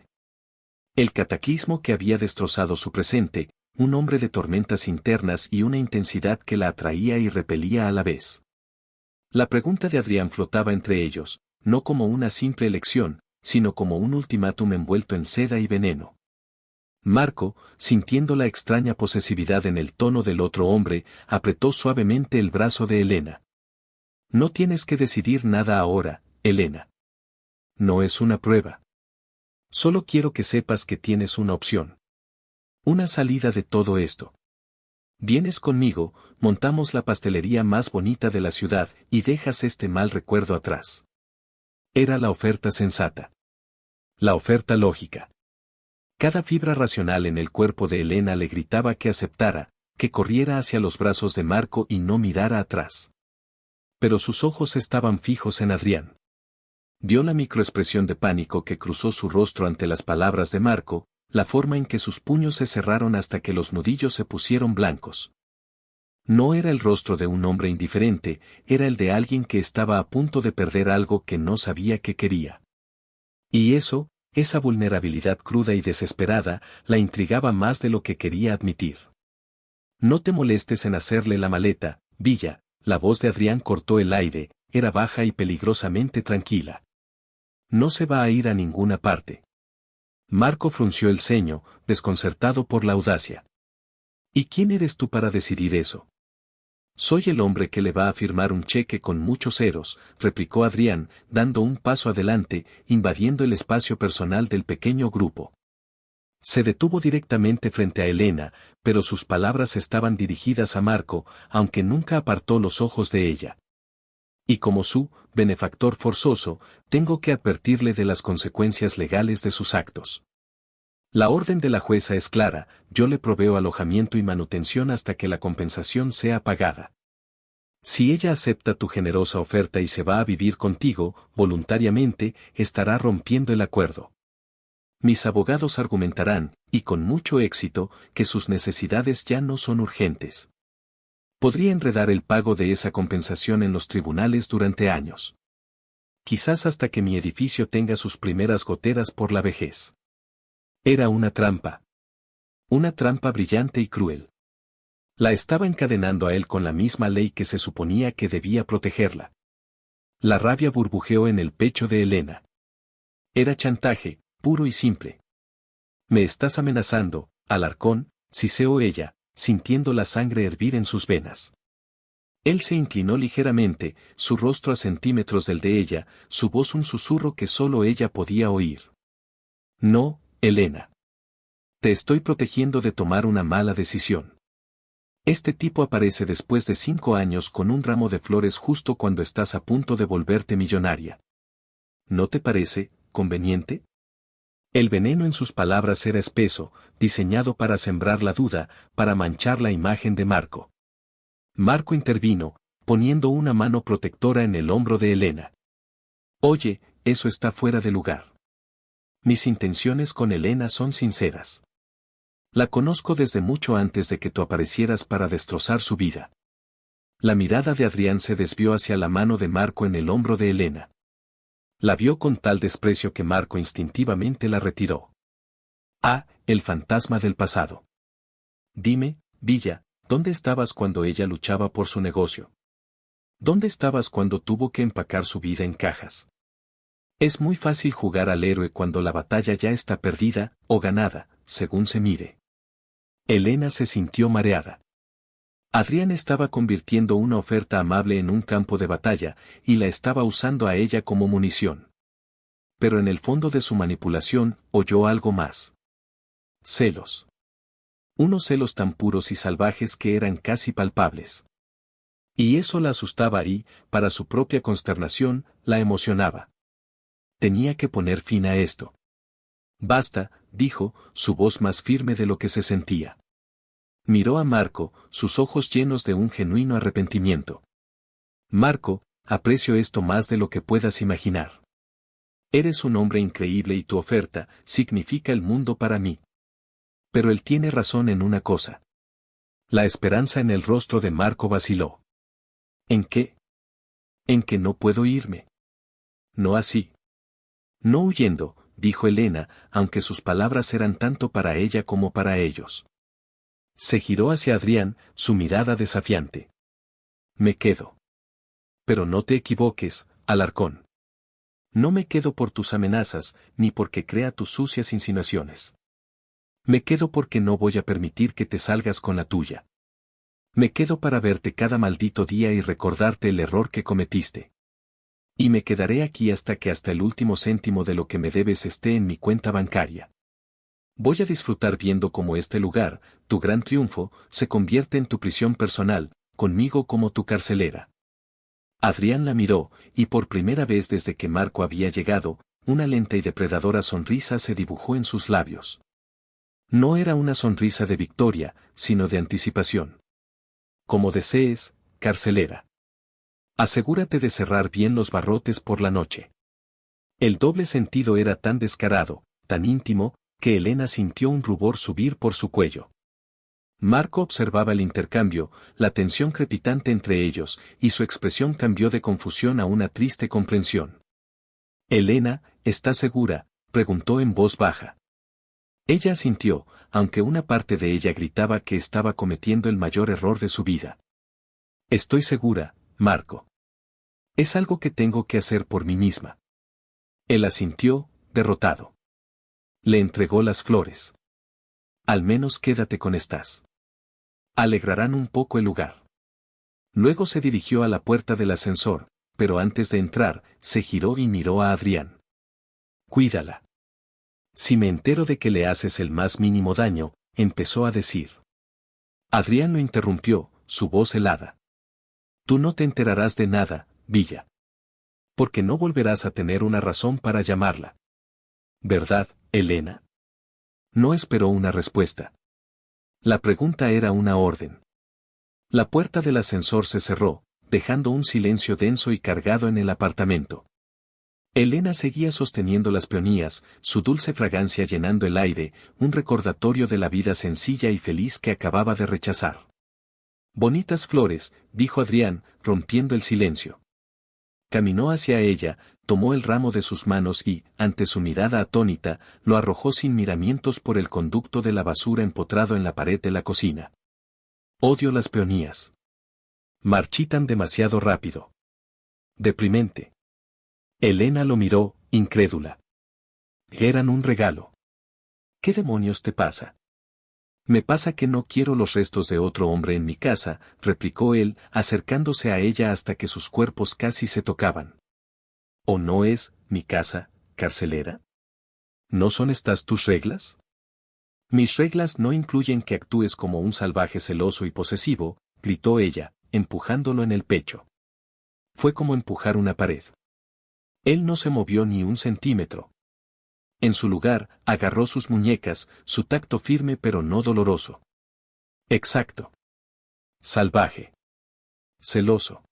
el cataclismo que había destrozado su presente, un hombre de tormentas internas y una intensidad que la atraía y repelía a la vez. La pregunta de Adrián flotaba entre ellos, no como una simple elección, sino como un ultimátum envuelto en seda y veneno. Marco, sintiendo la extraña posesividad en el tono del otro hombre, apretó suavemente el brazo de Elena. No tienes que decidir nada ahora, Elena. No es una prueba. Solo quiero que sepas que tienes una opción. Una salida de todo esto. Vienes conmigo, montamos la pastelería más bonita de la ciudad y dejas este mal recuerdo atrás. Era la oferta sensata. La oferta lógica. Cada fibra racional en el cuerpo de Elena le gritaba que aceptara, que corriera hacia los brazos de Marco y no mirara atrás. Pero sus ojos estaban fijos en Adrián. Vio la microexpresión de pánico que cruzó su rostro ante las palabras de Marco, la forma en que sus puños se cerraron hasta que los nudillos se pusieron blancos. No era el rostro de un hombre indiferente, era el de alguien que estaba a punto de perder algo que no sabía que quería. Y eso, esa vulnerabilidad cruda y desesperada, la intrigaba más de lo que quería admitir. No te molestes en hacerle la maleta, Villa. La voz de Adrián cortó el aire, era baja y peligrosamente tranquila. No se va a ir a ninguna parte. Marco frunció el ceño, desconcertado por la audacia. ¿Y quién eres tú para decidir eso? Soy el hombre que le va a firmar un cheque con muchos ceros, replicó Adrián, dando un paso adelante, invadiendo el espacio personal del pequeño grupo. Se detuvo directamente frente a Elena, pero sus palabras estaban dirigidas a Marco, aunque nunca apartó los ojos de ella. Y como su benefactor forzoso, tengo que advertirle de las consecuencias legales de sus actos. La orden de la jueza es clara, yo le proveo alojamiento y manutención hasta que la compensación sea pagada. Si ella acepta tu generosa oferta y se va a vivir contigo, voluntariamente, estará rompiendo el acuerdo. Mis abogados argumentarán, y con mucho éxito, que sus necesidades ya no son urgentes. Podría enredar el pago de esa compensación en los tribunales durante años. Quizás hasta que mi edificio tenga sus primeras goteras por la vejez. Era una trampa. Una trampa brillante y cruel. La estaba encadenando a él con la misma ley que se suponía que debía protegerla. La rabia burbujeó en el pecho de Elena. Era chantaje, puro y simple. Me estás amenazando, Alarcón, siseó ella, sintiendo la sangre hervir en sus venas. Él se inclinó ligeramente, su rostro a centímetros del de ella, su voz un susurro que solo ella podía oír. No, Elena. Te estoy protegiendo de tomar una mala decisión. Este tipo aparece después de 5 años con un ramo de flores justo cuando estás a punto de volverte millonaria. ¿No te parece conveniente? El veneno en sus palabras era espeso, diseñado para sembrar la duda, para manchar la imagen de Marco. Marco intervino, poniendo una mano protectora en el hombro de Elena. Oye, eso está fuera de lugar. Mis intenciones con Elena son sinceras. La conozco desde mucho antes de que tú aparecieras para destrozar su vida. La mirada de Adrián se desvió hacia la mano de Marco en el hombro de Elena. La vio con tal desprecio que Marco instintivamente la retiró. Ah, el fantasma del pasado. Dime, Villa, ¿dónde estabas cuando ella luchaba por su negocio? ¿Dónde estabas cuando tuvo que empacar su vida en cajas? Es muy fácil jugar al héroe cuando la batalla ya está perdida, o ganada, según se mire. Elena se sintió mareada. Adrián estaba convirtiendo una oferta amable en un campo de batalla, y la estaba usando a ella como munición. Pero en el fondo de su manipulación, oyó algo más. Celos. Unos celos tan puros y salvajes que eran casi palpables. Y eso la asustaba y, para su propia consternación, la emocionaba. Tenía que poner fin a esto. Basta, dijo, su voz más firme de lo que se sentía. Miró a Marco, sus ojos llenos de un genuino arrepentimiento. Marco, aprecio esto más de lo que puedas imaginar. Eres un hombre increíble y tu oferta significa el mundo para mí. Pero él tiene razón en una cosa. La esperanza en el rostro de Marco vaciló. ¿En qué? En que no puedo irme. No así. No huyendo, dijo Elena, aunque sus palabras eran tanto para ella como para ellos. Se giró hacia Adrián, su mirada desafiante. Me quedo. Pero no te equivoques, Alarcón. No me quedo por tus amenazas, ni porque crea tus sucias insinuaciones. Me quedo porque no voy a permitir que te salgas con la tuya. Me quedo para verte cada maldito día y recordarte el error que cometiste. Y me quedaré aquí hasta que hasta el último céntimo de lo que me debes esté en mi cuenta bancaria. Voy a disfrutar viendo cómo este lugar, tu gran triunfo, se convierte en tu prisión personal, conmigo como tu carcelera. Adrián la miró, y por primera vez desde que Marco había llegado, una lenta y depredadora sonrisa se dibujó en sus labios. No era una sonrisa de victoria, sino de anticipación. Como desees, carcelera. Asegúrate de cerrar bien los barrotes por la noche. El doble sentido era tan descarado, tan íntimo, que Elena sintió un rubor subir por su cuello. Marco observaba el intercambio, la tensión crepitante entre ellos, y su expresión cambió de confusión a una triste comprensión. «Elena, ¿estás segura?», preguntó en voz baja. Ella asintió, aunque una parte de ella gritaba que estaba cometiendo el mayor error de su vida. «Estoy segura, Marco. Es algo que tengo que hacer por mí misma». Él asintió, derrotado. Le entregó las flores. «Al menos quédate con estas. Alegrarán un poco el lugar». Luego se dirigió a la puerta del ascensor, pero antes de entrar, se giró y miró a Adrián. «Cuídala. Si me entero de que le haces el más mínimo daño», empezó a decir. Adrián lo interrumpió, su voz helada. «Tú no te enterarás de nada, Villa. Porque no volverás a tener una razón para llamarla. ¿Verdad, Elena?». No esperó una respuesta. La pregunta era una orden. La puerta del ascensor se cerró, dejando un silencio denso y cargado en el apartamento. Elena seguía sosteniendo las peonías, su dulce fragancia llenando el aire, un recordatorio de la vida sencilla y feliz que acababa de rechazar. «Bonitas flores», dijo Adrián, rompiendo el silencio. Caminó hacia ella, tomó el ramo de sus manos y, ante su mirada atónita, lo arrojó sin miramientos por el conducto de la basura empotrado en la pared de la cocina. «Odio las peonías. Marchitan demasiado rápido. Deprimente». Elena lo miró, incrédula. «Eran un regalo». «¿Qué demonios te pasa?». «Me pasa que no quiero los restos de otro hombre en mi casa», replicó él, acercándose a ella hasta que sus cuerpos casi se tocaban. «¿O no es mi casa, carcelera? ¿No son estas tus reglas?». «Mis reglas no incluyen que actúes como un salvaje celoso y posesivo», gritó ella, empujándolo en el pecho. Fue como empujar una pared. Él no se movió ni un centímetro. En su lugar, agarró sus muñecas, su tacto firme pero no doloroso. «Exacto. Salvaje. Celoso.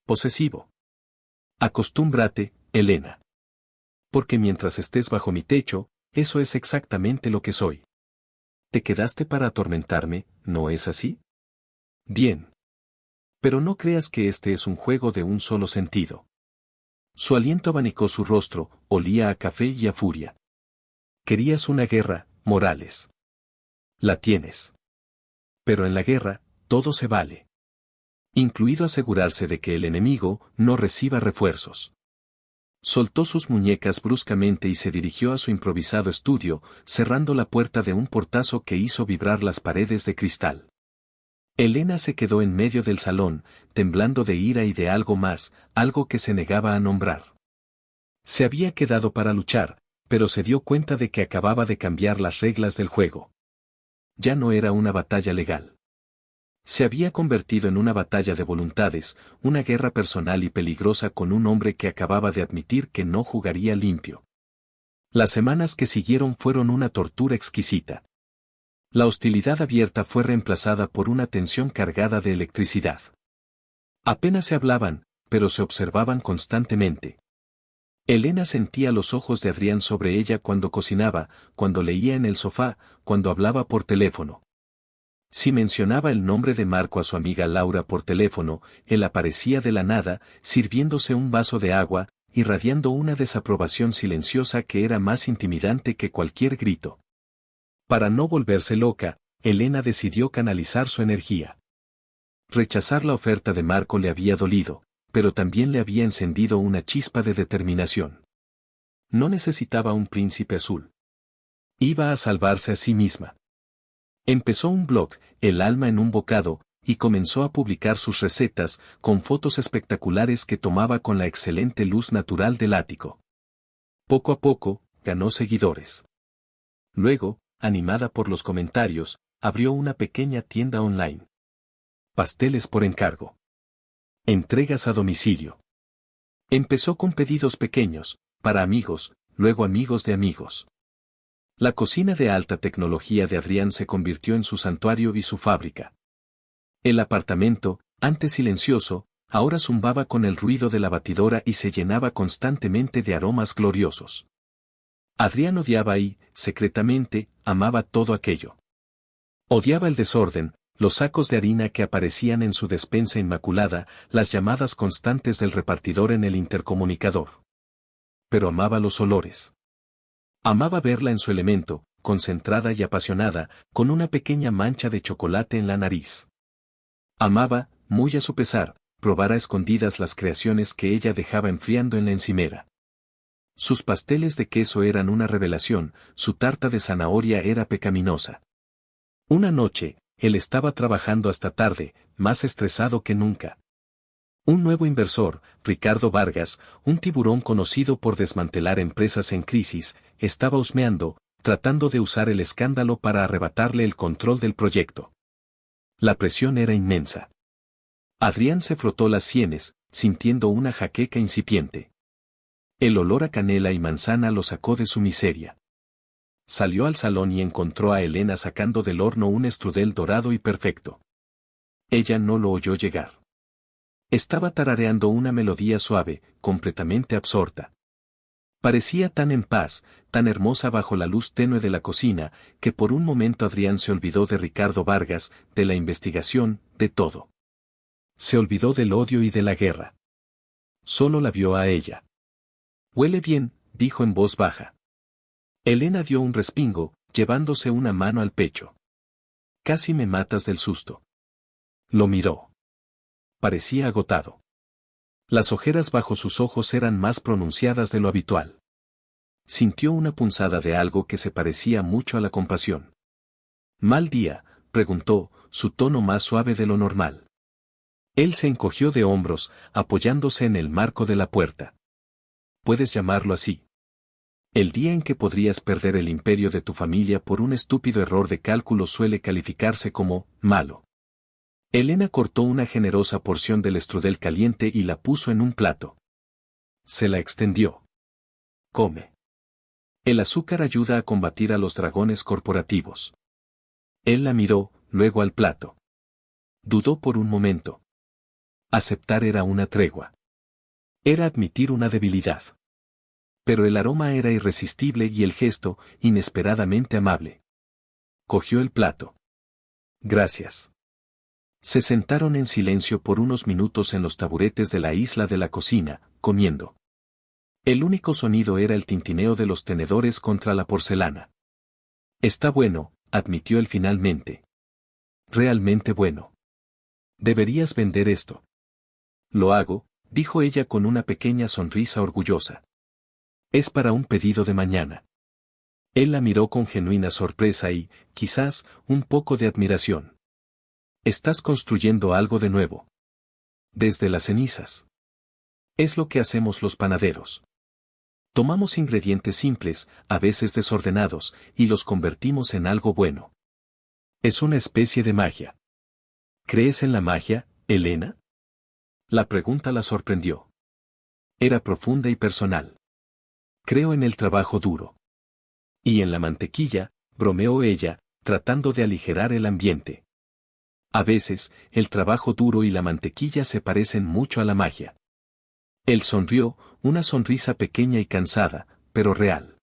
Posesivo. Acostúmbrate, Elena. Porque mientras estés bajo mi techo, eso es exactamente lo que soy. Te quedaste para atormentarme, ¿no es así? Bien. Pero no creas que este es un juego de un solo sentido». Su aliento abanicó su rostro, olía a café y a furia. «Querías una guerra, Morales. La tienes. Pero en la guerra, todo se vale. Incluido asegurarse de que el enemigo no reciba refuerzos». Soltó sus muñecas bruscamente y se dirigió a su improvisado estudio, cerrando la puerta de un portazo que hizo vibrar las paredes de cristal. Elena se quedó en medio del salón, temblando de ira y de algo más, algo que se negaba a nombrar. Se había quedado para luchar, pero se dio cuenta de que acababa de cambiar las reglas del juego. Ya no era una batalla legal. Se había convertido en una batalla de voluntades, una guerra personal y peligrosa con un hombre que acababa de admitir que no jugaría limpio. Las semanas que siguieron fueron una tortura exquisita. La hostilidad abierta fue reemplazada por una tensión cargada de electricidad. Apenas se hablaban, pero se observaban constantemente. Elena sentía los ojos de Adrián sobre ella cuando cocinaba, cuando leía en el sofá, cuando hablaba por teléfono. Si mencionaba el nombre de Marco a su amiga Laura por teléfono, él aparecía de la nada, sirviéndose un vaso de agua, irradiando una desaprobación silenciosa que era más intimidante que cualquier grito. Para no volverse loca, Elena decidió canalizar su energía. Rechazar la oferta de Marco le había dolido, pero también le había encendido una chispa de determinación. No necesitaba un príncipe azul. Iba a salvarse a sí misma. Empezó un blog, El alma en un bocado, y comenzó a publicar sus recetas, con fotos espectaculares que tomaba con la excelente luz natural del ático. Poco a poco, ganó seguidores. Luego, animada por los comentarios, abrió una pequeña tienda online. Pasteles por encargo. Entregas a domicilio. Empezó con pedidos pequeños, para amigos, luego amigos de amigos. La cocina de alta tecnología de Adrián se convirtió en su santuario y su fábrica. El apartamento, antes silencioso, ahora zumbaba con el ruido de la batidora y se llenaba constantemente de aromas gloriosos. Adrián odiaba y, secretamente, amaba todo aquello. Odiaba el desorden, los sacos de harina que aparecían en su despensa inmaculada, las llamadas constantes del repartidor en el intercomunicador. Pero amaba los olores. Amaba verla en su elemento, concentrada y apasionada, con una pequeña mancha de chocolate en la nariz. Amaba, muy a su pesar, probar a escondidas las creaciones que ella dejaba enfriando en la encimera. Sus pasteles de queso eran una revelación, su tarta de zanahoria era pecaminosa. Una noche, él estaba trabajando hasta tarde, más estresado que nunca. Un nuevo inversor, Ricardo Vargas, un tiburón conocido por desmantelar empresas en crisis, estaba husmeando, tratando de usar el escándalo para arrebatarle el control del proyecto. La presión era inmensa. Adrián se frotó las sienes, sintiendo una jaqueca incipiente. El olor a canela y manzana lo sacó de su miseria. Salió al salón y encontró a Elena sacando del horno un strudel dorado y perfecto. Ella no lo oyó llegar. Estaba tarareando una melodía suave, completamente absorta. Parecía tan en paz, tan hermosa bajo la luz tenue de la cocina, que por un momento Adrián se olvidó de Ricardo Vargas, de la investigación, de todo. Se olvidó del odio y de la guerra. Solo la vio a ella. «Huele bien», dijo en voz baja. Elena dio un respingo, llevándose una mano al pecho. «Casi me matas del susto». Lo miró. Parecía agotado. Las ojeras bajo sus ojos eran más pronunciadas de lo habitual. Sintió una punzada de algo que se parecía mucho a la compasión. «¿Mal día?», preguntó, su tono más suave de lo normal. Él se encogió de hombros, apoyándose en el marco de la puerta. «Puedes llamarlo así. El día en que podrías perder el imperio de tu familia por un estúpido error de cálculo suele calificarse como malo». Elena cortó una generosa porción del strudel caliente y la puso en un plato. Se la extendió. «Come. El azúcar ayuda a combatir a los dragones corporativos». Él la miró, luego al plato. Dudó por un momento. Aceptar era una tregua. Era admitir una debilidad. Pero el aroma era irresistible y el gesto, inesperadamente amable. Cogió el plato. «Gracias». Se sentaron en silencio por unos minutos en los taburetes de la isla de la cocina, comiendo. El único sonido era el tintineo de los tenedores contra la porcelana. «Está bueno», admitió él finalmente. «Realmente bueno. Deberías vender esto». «Lo hago», dijo ella con una pequeña sonrisa orgullosa. «Es para un pedido de mañana». Él la miró con genuina sorpresa y, quizás, un poco de admiración. «Estás construyendo algo de nuevo. Desde las cenizas». Es lo que hacemos los panaderos. Tomamos ingredientes simples, a veces desordenados, y los convertimos en algo bueno. Es una especie de magia. ¿Crees en la magia, Elena? La pregunta la sorprendió. Era profunda y personal. «Creo en el trabajo duro». «Y en la mantequilla», bromeó ella, tratando de aligerar el ambiente. A veces, el trabajo duro y la mantequilla se parecen mucho a la magia. Él sonrió, una sonrisa pequeña y cansada, pero real.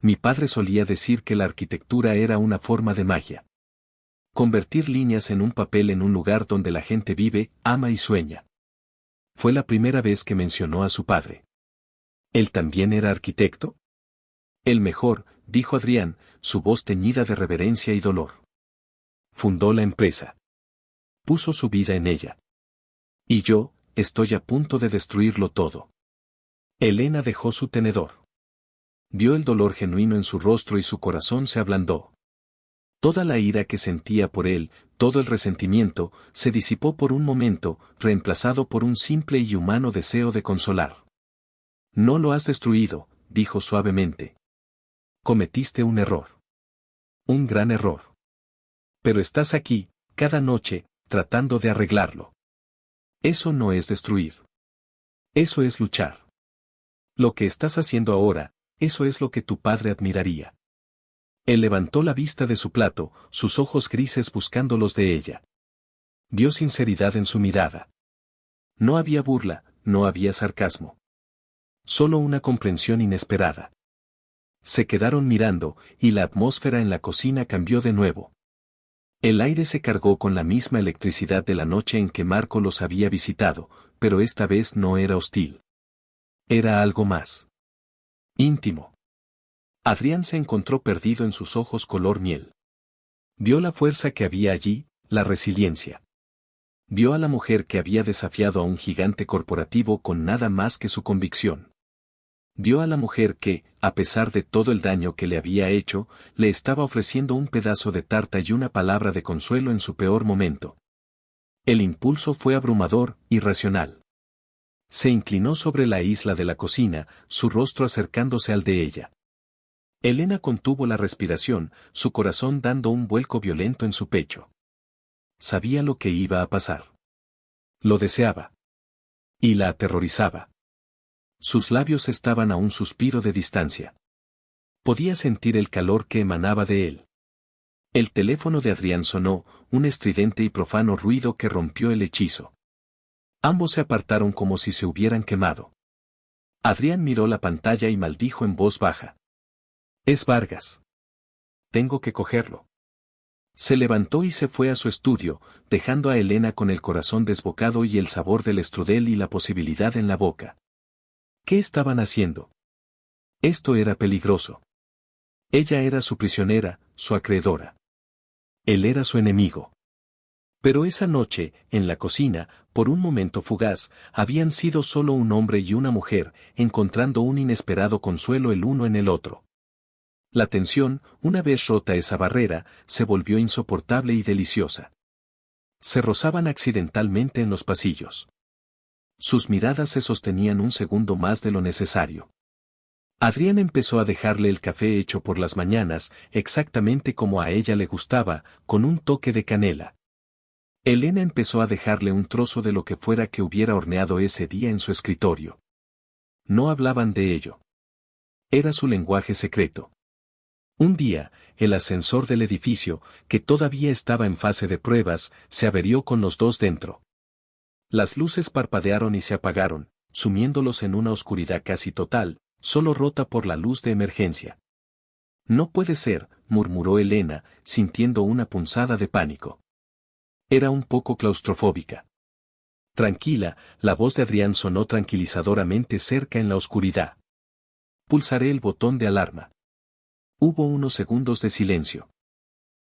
«Mi padre solía decir que la arquitectura era una forma de magia. Convertir líneas en un papel en un lugar donde la gente vive, ama y sueña». Fue la primera vez que mencionó a su padre. ¿Él también era arquitecto? «El mejor», dijo Adrián, su voz teñida de reverencia y dolor. «Fundó la empresa. Puso su vida en ella. Y yo, estoy a punto de destruirlo todo». Elena dejó su tenedor. Vio el dolor genuino en su rostro y su corazón se ablandó. Toda la ira que sentía por él, todo el resentimiento, se disipó por un momento, reemplazado por un simple y humano deseo de consolar. «No lo has destruido», dijo suavemente. «Cometiste un error. Un gran error. Pero estás aquí, cada noche, tratando de arreglarlo. Eso no es destruir. Eso es luchar. Lo que estás haciendo ahora, eso es lo que tu padre admiraría». Él levantó la vista de su plato, sus ojos grises buscando los de ella. Vio sinceridad en su mirada. No había burla, no había sarcasmo. Solo una comprensión inesperada. Se quedaron mirando, y la atmósfera en la cocina cambió de nuevo. El aire se cargó con la misma electricidad de la noche en que Marco los había visitado, pero esta vez no era hostil. Era algo más. Íntimo. Adrián se encontró perdido en sus ojos color miel. Vio la fuerza que había allí, la resiliencia. Vio a la mujer que había desafiado a un gigante corporativo con nada más que su convicción. Vio a la mujer que, a pesar de todo el daño que le había hecho, le estaba ofreciendo un pedazo de tarta y una palabra de consuelo en su peor momento. El impulso fue abrumador, irracional. Se inclinó sobre la isla de la cocina, su rostro acercándose al de ella. Elena contuvo la respiración, su corazón dando un vuelco violento en su pecho. Sabía lo que iba a pasar. Lo deseaba. Y la aterrorizaba. Sus labios estaban a un suspiro de distancia. Podía sentir el calor que emanaba de él. El teléfono de Adrián sonó, un estridente y profano ruido que rompió el hechizo. Ambos se apartaron como si se hubieran quemado. Adrián miró la pantalla y maldijo en voz baja. Es Vargas. Tengo que cogerlo. Se levantó y se fue a su estudio, dejando a Elena con el corazón desbocado y el sabor del strudel y la posibilidad en la boca. ¿Qué estaban haciendo? Esto era peligroso. Ella era su prisionera, su acreedora. Él era su enemigo. Pero esa noche, en la cocina, por un momento fugaz, habían sido solo un hombre y una mujer, encontrando un inesperado consuelo el uno en el otro. La tensión, una vez rota esa barrera, se volvió insoportable y deliciosa. Se rozaban accidentalmente en los pasillos. Sus miradas se sostenían un segundo más de lo necesario. Adrián empezó a dejarle el café hecho por las mañanas, exactamente como a ella le gustaba, con un toque de canela. Elena empezó a dejarle un trozo de lo que fuera que hubiera horneado ese día en su escritorio. No hablaban de ello. Era su lenguaje secreto. Un día, el ascensor del edificio, que todavía estaba en fase de pruebas, se averió con los dos dentro. Las luces parpadearon y se apagaron, sumiéndolos en una oscuridad casi total, solo rota por la luz de emergencia. No puede ser, murmuró Elena, sintiendo una punzada de pánico. Era un poco claustrofóbica. Tranquila, la voz de Adrián sonó tranquilizadoramente cerca en la oscuridad. Pulsaré el botón de alarma. Hubo unos segundos de silencio.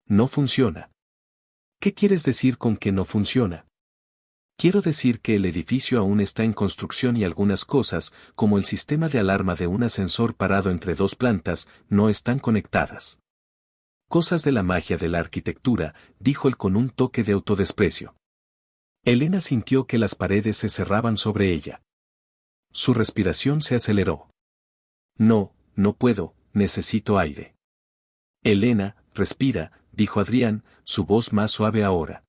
No funciona. ¿Qué quieres decir con que no funciona? Quiero decir que el edificio aún está en construcción y algunas cosas, como el sistema de alarma de un ascensor parado entre dos plantas, no están conectadas. Cosas de la magia de la arquitectura, dijo él con un toque de autodesprecio. Elena sintió que las paredes se cerraban sobre ella. Su respiración se aceleró. No, no puedo, necesito aire. Elena, respira, dijo Adrián, su voz más suave ahora.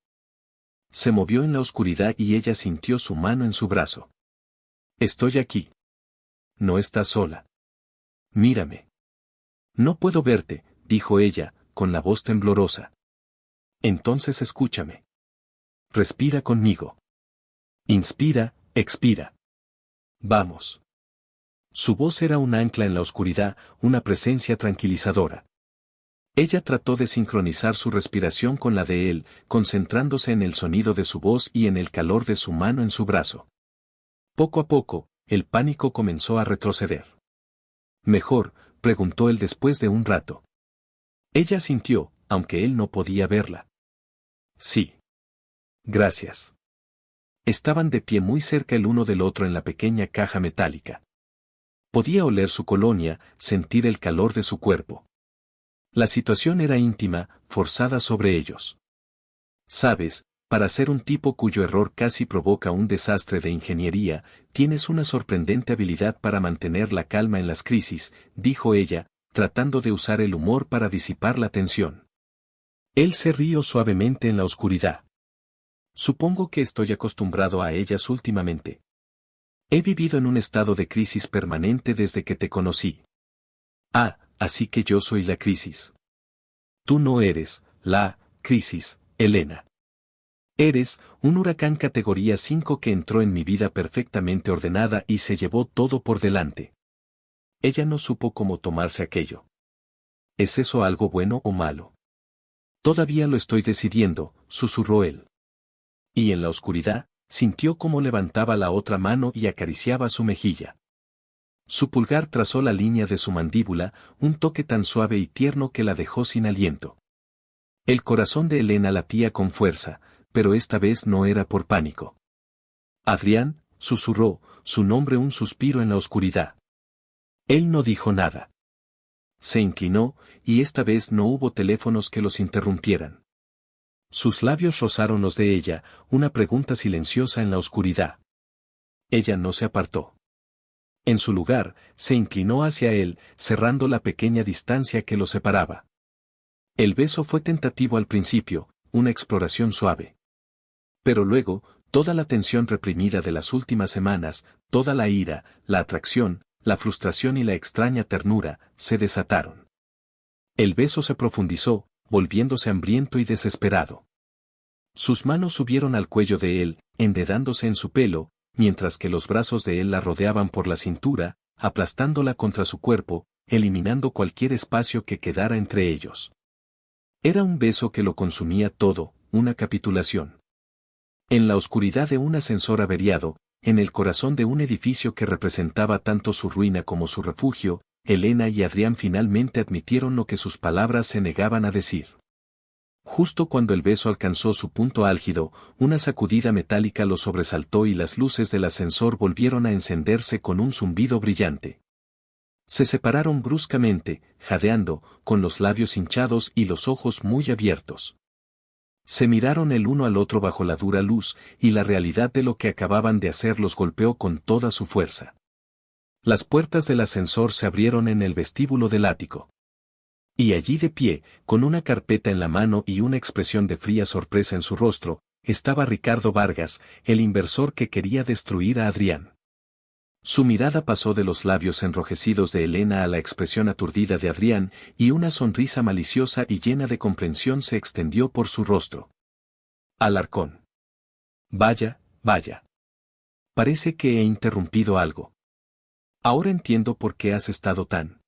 Se movió en la oscuridad y ella sintió su mano en su brazo. Estoy aquí. No estás sola. Mírame. No puedo verte, dijo ella, con la voz temblorosa. Entonces escúchame. Respira conmigo. Inspira, expira. Vamos. Su voz era un ancla en la oscuridad, una presencia tranquilizadora. Ella trató de sincronizar su respiración con la de él, concentrándose en el sonido de su voz y en el calor de su mano en su brazo. Poco a poco, el pánico comenzó a retroceder. ¿Mejor?, preguntó él después de un rato. Ella sintió, aunque él no podía verla. Sí. Gracias. Estaban de pie muy cerca el uno del otro en la pequeña caja metálica. Podía oler su colonia, sentir el calor de su cuerpo. La situación era íntima, forzada sobre ellos. Sabes, para ser un tipo cuyo error casi provoca un desastre de ingeniería, tienes una sorprendente habilidad para mantener la calma en las crisis, dijo ella, tratando de usar el humor para disipar la tensión. Él se rió suavemente en la oscuridad. Supongo que estoy acostumbrado a ellas últimamente. He vivido en un estado de crisis permanente desde que te conocí. Ah, así que yo soy la crisis. Tú no eres la crisis, Elena. Eres un huracán categoría 5 que entró en mi vida perfectamente ordenada y se llevó todo por delante. Ella no supo cómo tomarse aquello. ¿Es eso algo bueno o malo? Todavía lo estoy decidiendo, susurró él. Y en la oscuridad, sintió cómo levantaba la otra mano y acariciaba su mejilla. Su pulgar trazó la línea de su mandíbula, un toque tan suave y tierno que la dejó sin aliento. El corazón de Elena latía con fuerza, pero esta vez no era por pánico. Adrián, susurró, su nombre un suspiro en la oscuridad. Él no dijo nada. Se inclinó, y esta vez no hubo teléfonos que los interrumpieran. Sus labios rozaron los de ella, una pregunta silenciosa en la oscuridad. Ella no se apartó. En su lugar, se inclinó hacia él, cerrando la pequeña distancia que los separaba. El beso fue tentativo al principio, una exploración suave. Pero luego, toda la tensión reprimida de las últimas semanas, toda la ira, la atracción, la frustración y la extraña ternura, se desataron. El beso se profundizó, volviéndose hambriento y desesperado. Sus manos subieron al cuello de él, enredándose en su pelo, mientras que los brazos de él la rodeaban por la cintura, aplastándola contra su cuerpo, eliminando cualquier espacio que quedara entre ellos. Era un beso que lo consumía todo, una capitulación. En la oscuridad de un ascensor averiado, en el corazón de un edificio que representaba tanto su ruina como su refugio, Elena y Adrián finalmente admitieron lo que sus palabras se negaban a decir. Justo cuando el beso alcanzó su punto álgido, una sacudida metálica lo sobresaltó y las luces del ascensor volvieron a encenderse con un zumbido brillante. Se separaron bruscamente, jadeando, con los labios hinchados y los ojos muy abiertos. Se miraron el uno al otro bajo la dura luz, y la realidad de lo que acababan de hacer los golpeó con toda su fuerza. Las puertas del ascensor se abrieron en el vestíbulo del ático. Y allí de pie, con una carpeta en la mano y una expresión de fría sorpresa en su rostro, estaba Ricardo Vargas, el inversor que quería destruir a Adrián. Su mirada pasó de los labios enrojecidos de Elena a la expresión aturdida de Adrián, y una sonrisa maliciosa y llena de comprensión se extendió por su rostro. Alarcón. Vaya, vaya. Parece que he interrumpido algo. Ahora entiendo por qué has estado tan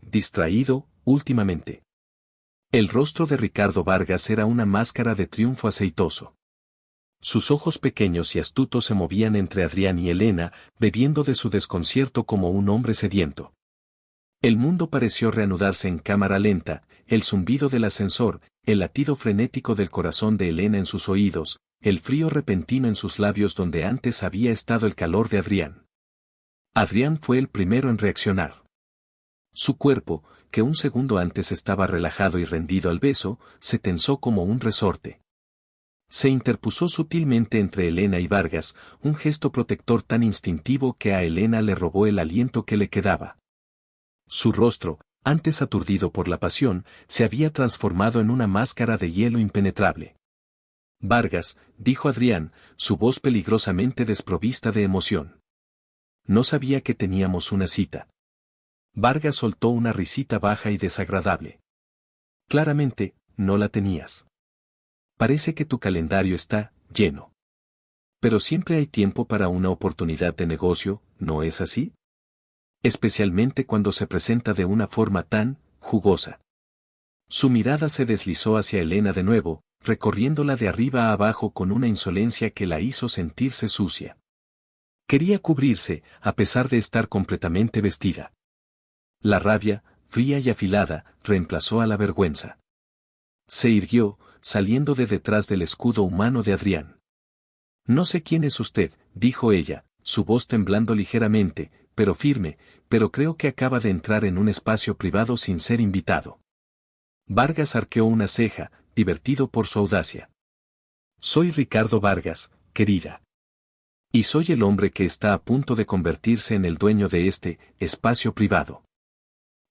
distraído, últimamente. El rostro de Ricardo Vargas era una máscara de triunfo aceitoso. Sus ojos pequeños y astutos se movían entre Adrián y Elena, bebiendo de su desconcierto como un hombre sediento. El mundo pareció reanudarse en cámara lenta, el zumbido del ascensor, el latido frenético del corazón de Elena en sus oídos, el frío repentino en sus labios donde antes había estado el calor de Adrián. Adrián fue el primero en reaccionar. Su cuerpo, que un segundo antes estaba relajado y rendido al beso, se tensó como un resorte. Se interpuso sutilmente entre Elena y Vargas, un gesto protector tan instintivo que a Elena le robó el aliento que le quedaba. Su rostro, antes aturdido por la pasión, se había transformado en una máscara de hielo impenetrable. Vargas, dijo Adrián, su voz peligrosamente desprovista de emoción. No sabía que teníamos una cita. Vargas soltó una risita baja y desagradable. Claramente, no la tenías. Parece que tu calendario está lleno. Pero siempre hay tiempo para una oportunidad de negocio, ¿no es así? Especialmente cuando se presenta de una forma tan jugosa. Su mirada se deslizó hacia Elena de nuevo, recorriéndola de arriba a abajo con una insolencia que la hizo sentirse sucia. Quería cubrirse, a pesar de estar completamente vestida. La rabia, fría y afilada, reemplazó a la vergüenza. Se irguió, saliendo de detrás del escudo humano de Adrián. No sé quién es usted, dijo ella, su voz temblando ligeramente, pero firme, pero creo que acaba de entrar en un espacio privado sin ser invitado. Vargas arqueó una ceja, divertido por su audacia. Soy Ricardo Vargas, querida. Y soy el hombre que está a punto de convertirse en el dueño de este espacio privado.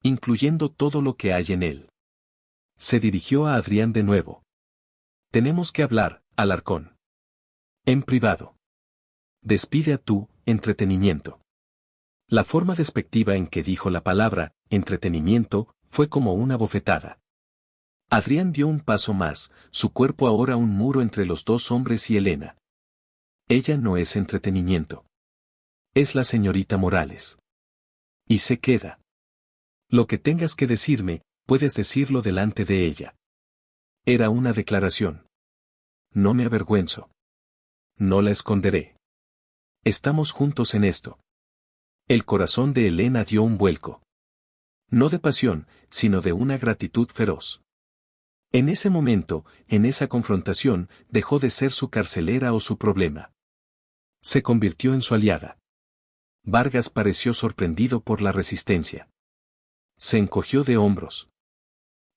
Incluyendo todo lo que hay en él. Se dirigió a Adrián de nuevo. Tenemos que hablar, Alarcón. En privado. Despide a tu entretenimiento. La forma despectiva en que dijo la palabra entretenimiento fue como una bofetada. Adrián dio un paso más, su cuerpo ahora un muro entre los dos hombres y Elena. Ella no es entretenimiento. Es la señorita Morales. Y se queda. Lo que tengas que decirme, puedes decirlo delante de ella. Era una declaración. No me avergüenzo. No la esconderé. Estamos juntos en esto. El corazón de Elena dio un vuelco. No de pasión, sino de una gratitud feroz. En ese momento, en esa confrontación, dejó de ser su carcelera o su problema. Se convirtió en su aliada. Vargas pareció sorprendido por la resistencia. Se encogió de hombros.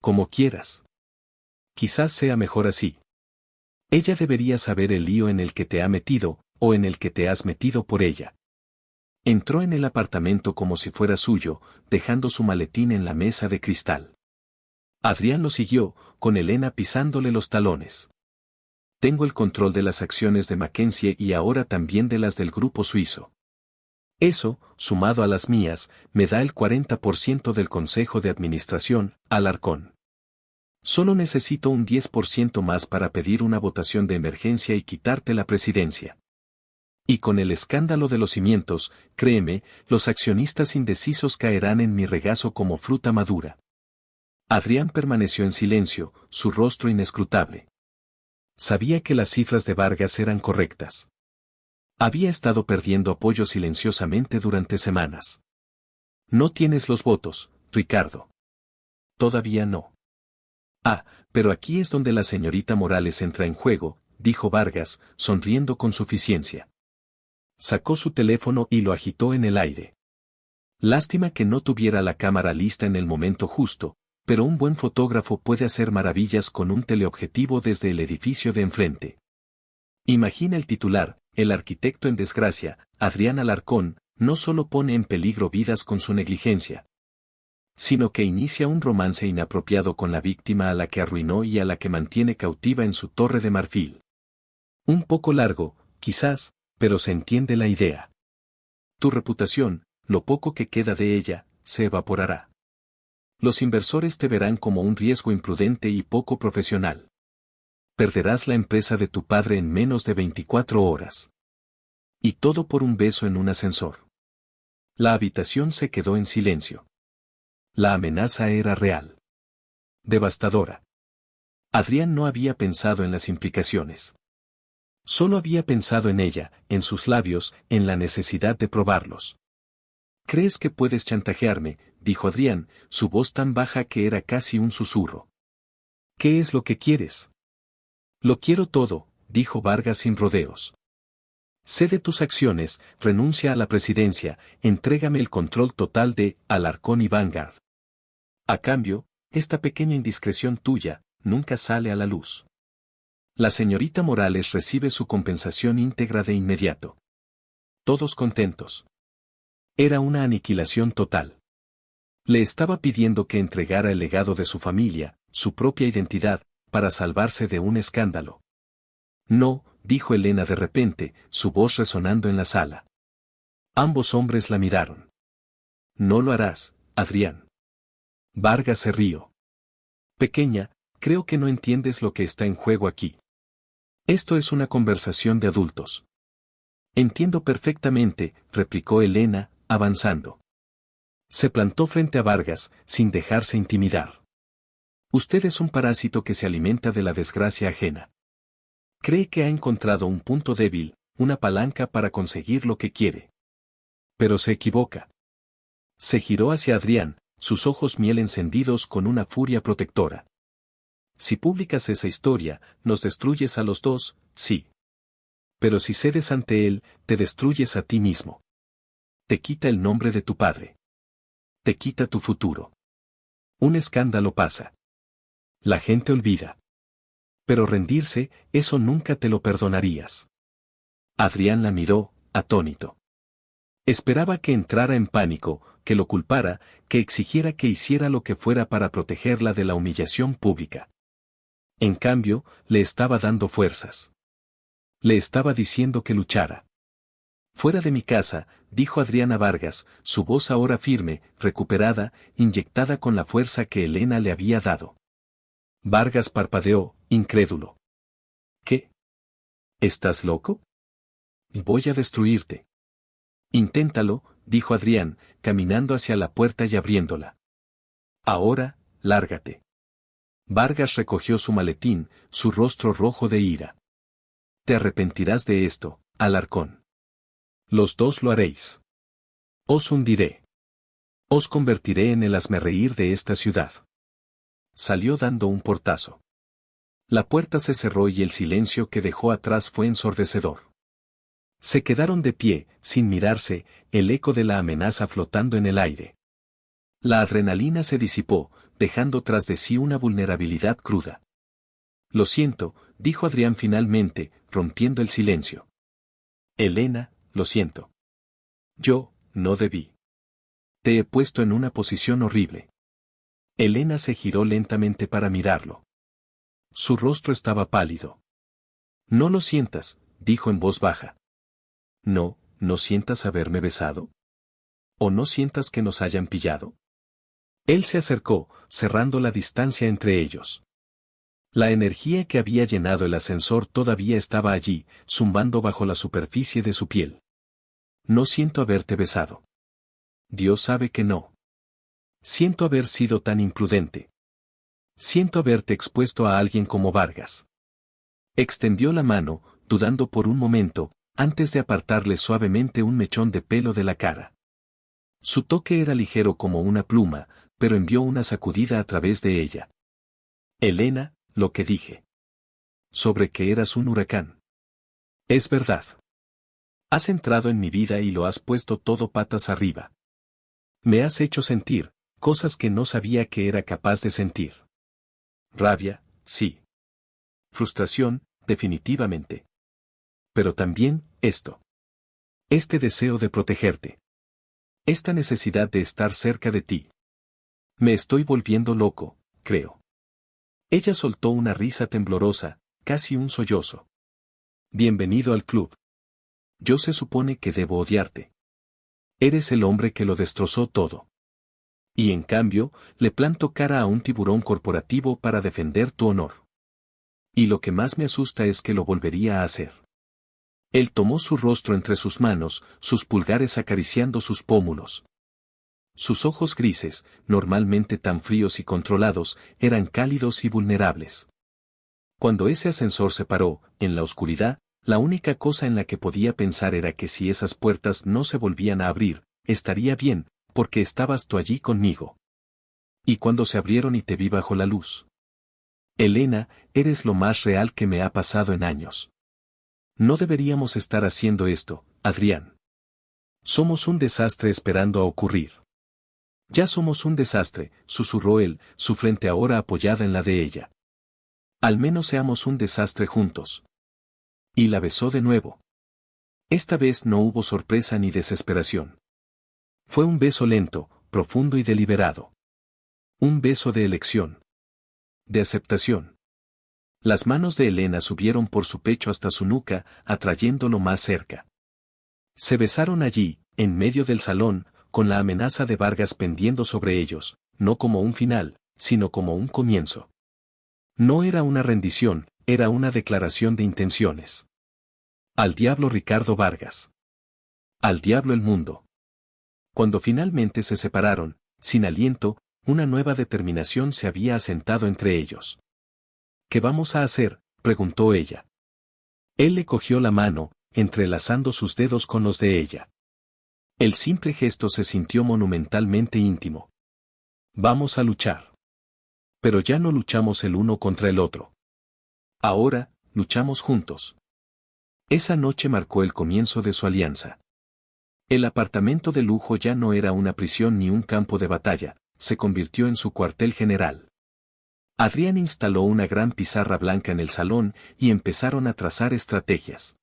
Como quieras. Quizás sea mejor así. Ella debería saber el lío en el que te ha metido, o en el que te has metido por ella. Entró en el apartamento como si fuera suyo, dejando su maletín en la mesa de cristal. Adrián lo siguió, con Elena pisándole los talones. Tengo el control de las acciones de Mackenzie y ahora también de las del grupo suizo. Eso, sumado a las mías, me da el 40% del consejo de administración, Alarcón. Solo necesito un 10% más para pedir una votación de emergencia y quitarte la presidencia. Y con el escándalo de los cimientos, créeme, los accionistas indecisos caerán en mi regazo como fruta madura. Adrián permaneció en silencio, su rostro inescrutable. Sabía que las cifras de Vargas eran correctas. Había estado perdiendo apoyo silenciosamente durante semanas. No tienes los votos, Ricardo. Todavía no. Ah, pero aquí es donde la señorita Morales entra en juego, dijo Vargas, sonriendo con suficiencia. Sacó su teléfono y lo agitó en el aire. Lástima que no tuviera la cámara lista en el momento justo, pero un buen fotógrafo puede hacer maravillas con un teleobjetivo desde el edificio de enfrente. Imagina el titular: el arquitecto en desgracia, Adrián Alarcón, no solo pone en peligro vidas con su negligencia, sino que inicia un romance inapropiado con la víctima a la que arruinó y a la que mantiene cautiva en su torre de marfil. Un poco largo, quizás, pero se entiende la idea. Tu reputación, lo poco que queda de ella, se evaporará. Los inversores te verán como un riesgo imprudente y poco profesional. Perderás la empresa de tu padre en menos de 24 horas. Y todo por un beso en un ascensor. La habitación se quedó en silencio. La amenaza era real. Devastadora. Adrián no había pensado en las implicaciones. Solo había pensado en ella, en sus labios, en la necesidad de probarlos. ¿Crees que puedes chantajearme?, dijo Adrián, su voz tan baja que era casi un susurro. ¿Qué es lo que quieres? Lo quiero todo, dijo Vargas sin rodeos. Cede tus acciones, renuncia a la presidencia, entrégame el control total de Alarcón y Vanguard. A cambio, esta pequeña indiscreción tuya, nunca sale a la luz. La señorita Morales recibe su compensación íntegra de inmediato. Todos contentos. Era una aniquilación total. Le estaba pidiendo que entregara el legado de su familia, su propia identidad, para salvarse de un escándalo. No, dijo Elena de repente, su voz resonando en la sala. Ambos hombres la miraron. No lo harás, Adrián. Vargas se rió. Pequeña, creo que no entiendes lo que está en juego aquí. Esto es una conversación de adultos. Entiendo perfectamente, replicó Elena, avanzando. Se plantó frente a Vargas, sin dejarse intimidar. Usted es un parásito que se alimenta de la desgracia ajena. Cree que ha encontrado un punto débil, una palanca para conseguir lo que quiere. Pero se equivoca. Se giró hacia Adrián, sus ojos miel encendidos con una furia protectora. Si publicas esa historia, nos destruyes a los dos, sí. Pero si cedes ante él, te destruyes a ti mismo. Te quita el nombre de tu padre. Te quita tu futuro. Un escándalo pasa. La gente olvida. Pero rendirse, eso nunca te lo perdonarías. Adrián la miró, atónito. Esperaba que entrara en pánico, que lo culpara, que exigiera que hiciera lo que fuera para protegerla de la humillación pública. En cambio, le estaba dando fuerzas. Le estaba diciendo que luchara. Fuera de mi casa, dijo Adriana Vargas, su voz ahora firme, recuperada, inyectada con la fuerza que Elena le había dado. Vargas parpadeó, incrédulo. ¿Qué? ¿Estás loco? Voy a destruirte. Inténtalo, dijo Adrián, caminando hacia la puerta y abriéndola. Ahora, lárgate. Vargas recogió su maletín, su rostro rojo de ira. Te arrepentirás de esto, Alarcón. Los dos lo haréis. Os hundiré. Os convertiré en el hazmerreír de esta ciudad. Salió dando un portazo. La puerta se cerró y el silencio que dejó atrás fue ensordecedor. Se quedaron de pie, sin mirarse, el eco de la amenaza flotando en el aire. La adrenalina se disipó, dejando tras de sí una vulnerabilidad cruda. Lo siento, dijo Adrián finalmente, rompiendo el silencio. Elena, lo siento. Yo, no debí. Te he puesto en una posición horrible. Elena se giró lentamente para mirarlo. Su rostro estaba pálido. No lo sientas, dijo en voz baja. No, ¿no sientas haberme besado? ¿O no sientas que nos hayan pillado? Él se acercó, cerrando la distancia entre ellos. La energía que había llenado el ascensor todavía estaba allí, zumbando bajo la superficie de su piel. No siento haberte besado. Dios sabe que no. Siento haber sido tan imprudente. Siento haberte expuesto a alguien como Vargas. Extendió la mano, dudando por un momento, antes de apartarle suavemente un mechón de pelo de la cara. Su toque era ligero como una pluma, pero envió una sacudida a través de ella. Elena, lo que dije. Sobre que eras un huracán. Es verdad. Has entrado en mi vida y lo has puesto todo patas arriba. Me has hecho sentir cosas que no sabía que era capaz de sentir. Rabia, sí. Frustración, definitivamente. Pero también, esto. Este deseo de protegerte. Esta necesidad de estar cerca de ti. Me estoy volviendo loco, creo. Ella soltó una risa temblorosa, casi un sollozo. Bienvenido al club. Yo se supone que debo odiarte. Eres el hombre que lo destrozó todo. Y en cambio, le planto cara a un tiburón corporativo para defender tu honor. Y lo que más me asusta es que lo volvería a hacer. Él tomó su rostro entre sus manos, sus pulgares acariciando sus pómulos. Sus ojos grises, normalmente tan fríos y controlados, eran cálidos y vulnerables. Cuando ese ascensor se paró, en la oscuridad, la única cosa en la que podía pensar era que si esas puertas no se volvían a abrir, estaría bien, porque estabas tú allí conmigo. Y cuando se abrieron y te vi bajo la luz. Elena, eres lo más real que me ha pasado en años. No deberíamos estar haciendo esto, Adrián. Somos un desastre esperando a ocurrir. Ya somos un desastre, susurró él, su frente ahora apoyada en la de ella. Al menos seamos un desastre juntos. Y la besó de nuevo. Esta vez no hubo sorpresa ni desesperación. Fue un beso lento, profundo y deliberado. Un beso de elección. De aceptación. Las manos de Elena subieron por su pecho hasta su nuca, atrayéndolo más cerca. Se besaron allí, en medio del salón, con la amenaza de Vargas pendiendo sobre ellos, no como un final, sino como un comienzo. No era una rendición, era una declaración de intenciones. Al diablo Ricardo Vargas. Al diablo el mundo. Cuando finalmente se separaron, sin aliento, una nueva determinación se había asentado entre ellos. ¿Qué vamos a hacer?, preguntó ella. Él le cogió la mano, entrelazando sus dedos con los de ella. El simple gesto se sintió monumentalmente íntimo. Vamos a luchar. Pero ya no luchamos el uno contra el otro. Ahora, luchamos juntos. Esa noche marcó el comienzo de su alianza. El apartamento de lujo ya no era una prisión ni un campo de batalla, se convirtió en su cuartel general. Adrián instaló una gran pizarra blanca en el salón y empezaron a trazar estrategias.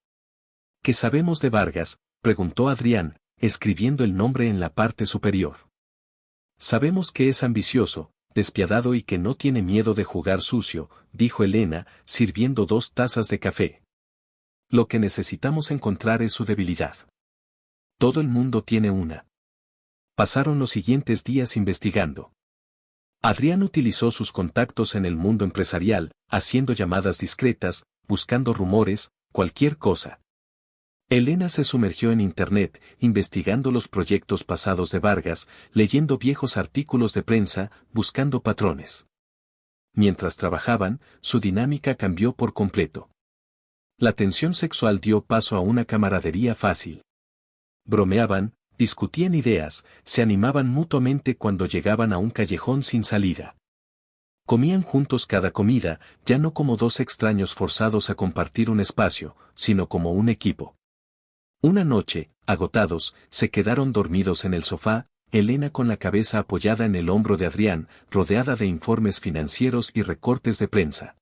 ¿Qué sabemos de Vargas?, preguntó Adrián, escribiendo el nombre en la parte superior. Sabemos que es ambicioso, despiadado y que no tiene miedo de jugar sucio, dijo Elena, sirviendo 2 tazas de café. Lo que necesitamos encontrar es su debilidad. Todo el mundo tiene una. Pasaron los siguientes días investigando. Adrián utilizó sus contactos en el mundo empresarial, haciendo llamadas discretas, buscando rumores, cualquier cosa. Elena se sumergió en Internet, investigando los proyectos pasados de Vargas, leyendo viejos artículos de prensa, buscando patrones. Mientras trabajaban, su dinámica cambió por completo. La tensión sexual dio paso a una camaradería fácil. Bromeaban, discutían ideas, se animaban mutuamente cuando llegaban a un callejón sin salida. Comían juntos cada comida, ya no como dos extraños forzados a compartir un espacio, sino como un equipo. Una noche, agotados, se quedaron dormidos en el sofá, Elena con la cabeza apoyada en el hombro de Adrián, rodeada de informes financieros y recortes de prensa.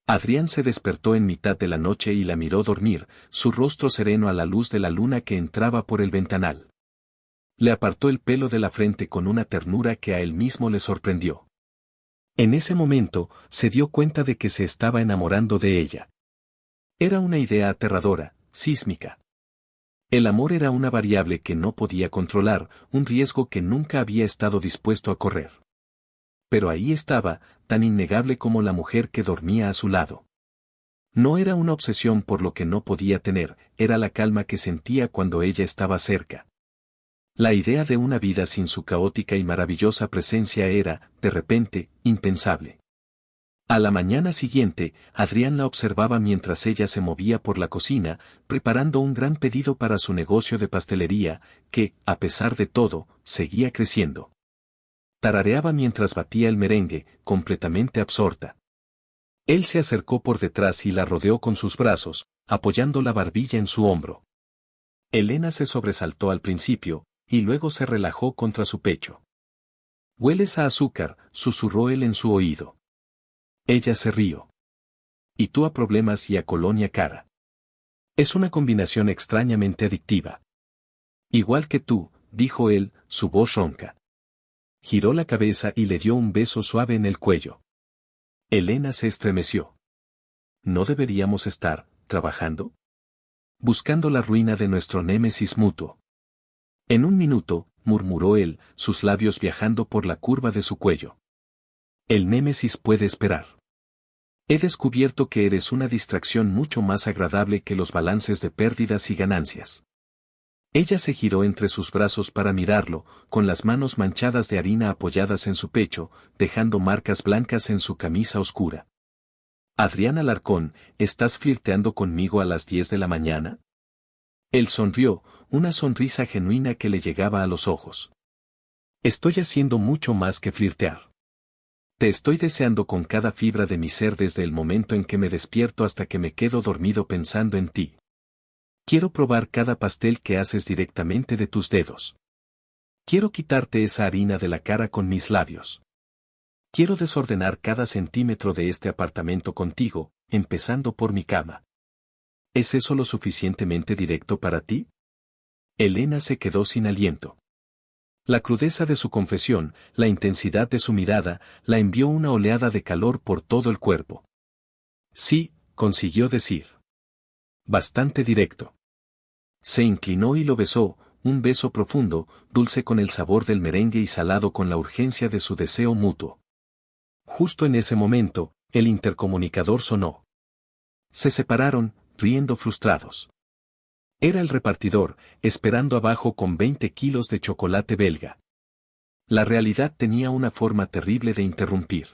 Adrián se despertó en mitad de la noche y la miró dormir, su rostro sereno a la luz de la luna que entraba por el ventanal. Le apartó el pelo de la frente con una ternura que a él mismo le sorprendió. En ese momento, se dio cuenta de que se estaba enamorando de ella. Era una idea aterradora, sísmica. El amor era una variable que no podía controlar, un riesgo que nunca había estado dispuesto a correr. Pero ahí estaba, tan innegable como la mujer que dormía a su lado. No era una obsesión por lo que no podía tener, era la calma que sentía cuando ella estaba cerca. La idea de una vida sin su caótica y maravillosa presencia era, de repente, impensable. A la mañana siguiente, Adrián la observaba mientras ella se movía por la cocina, preparando un gran pedido para su negocio de pastelería, que, a pesar de todo, seguía creciendo. Tarareaba mientras batía el merengue, completamente absorta. Él se acercó por detrás y la rodeó con sus brazos, apoyando la barbilla en su hombro. Elena se sobresaltó al principio, y luego se relajó contra su pecho. «Hueles a azúcar», susurró él en su oído. Ella se rió. «Y tú a problemas y a colonia cara. Es una combinación extrañamente adictiva». «Igual que tú», dijo él, su voz ronca. Giró la cabeza y le dio un beso suave en el cuello. Elena se estremeció. ¿No deberíamos estar trabajando? Buscando la ruina de nuestro némesis mutuo. En un minuto, murmuró él, sus labios viajando por la curva de su cuello. El némesis puede esperar. He descubierto que eres una distracción mucho más agradable que los balances de pérdidas y ganancias. Ella se giró entre sus brazos para mirarlo, con las manos manchadas de harina apoyadas en su pecho, dejando marcas blancas en su camisa oscura. «Adrián Alarcón, ¿estás flirteando conmigo a las 10 de la mañana?» Él sonrió, una sonrisa genuina que le llegaba a los ojos. «Estoy haciendo mucho más que flirtear. Te estoy deseando con cada fibra de mi ser desde el momento en que me despierto hasta que me quedo dormido pensando en ti. Quiero probar cada pastel que haces directamente de tus dedos. Quiero quitarte esa harina de la cara con mis labios. Quiero desordenar cada centímetro de este apartamento contigo, empezando por mi cama. ¿Es eso lo suficientemente directo para ti?» Elena se quedó sin aliento. La crudeza de su confesión, la intensidad de su mirada, la envió una oleada de calor por todo el cuerpo. «Sí», consiguió decir. «Bastante directo». Se inclinó y lo besó, un beso profundo, dulce con el sabor del merengue y salado con la urgencia de su deseo mutuo. Justo en ese momento, el intercomunicador sonó. Se separaron, riendo frustrados. Era el repartidor, esperando abajo con 20 kilos de chocolate belga. La realidad tenía una forma terrible de interrumpir.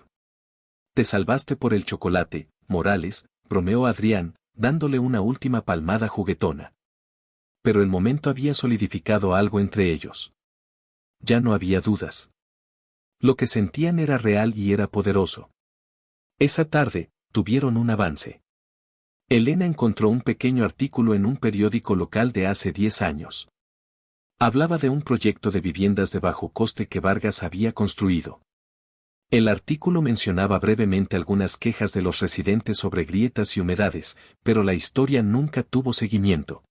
«Te salvaste por el chocolate, Morales», bromeó Adrián, dándole una última palmada juguetona. Pero el momento había solidificado algo entre ellos. Ya no había dudas. Lo que sentían era real y era poderoso. Esa tarde, tuvieron un avance. Elena encontró un pequeño artículo en un periódico local de hace 10 años. Hablaba de un proyecto de viviendas de bajo coste que Vargas había construido. El artículo mencionaba brevemente algunas quejas de los residentes sobre grietas y humedades, pero la historia nunca tuvo seguimiento.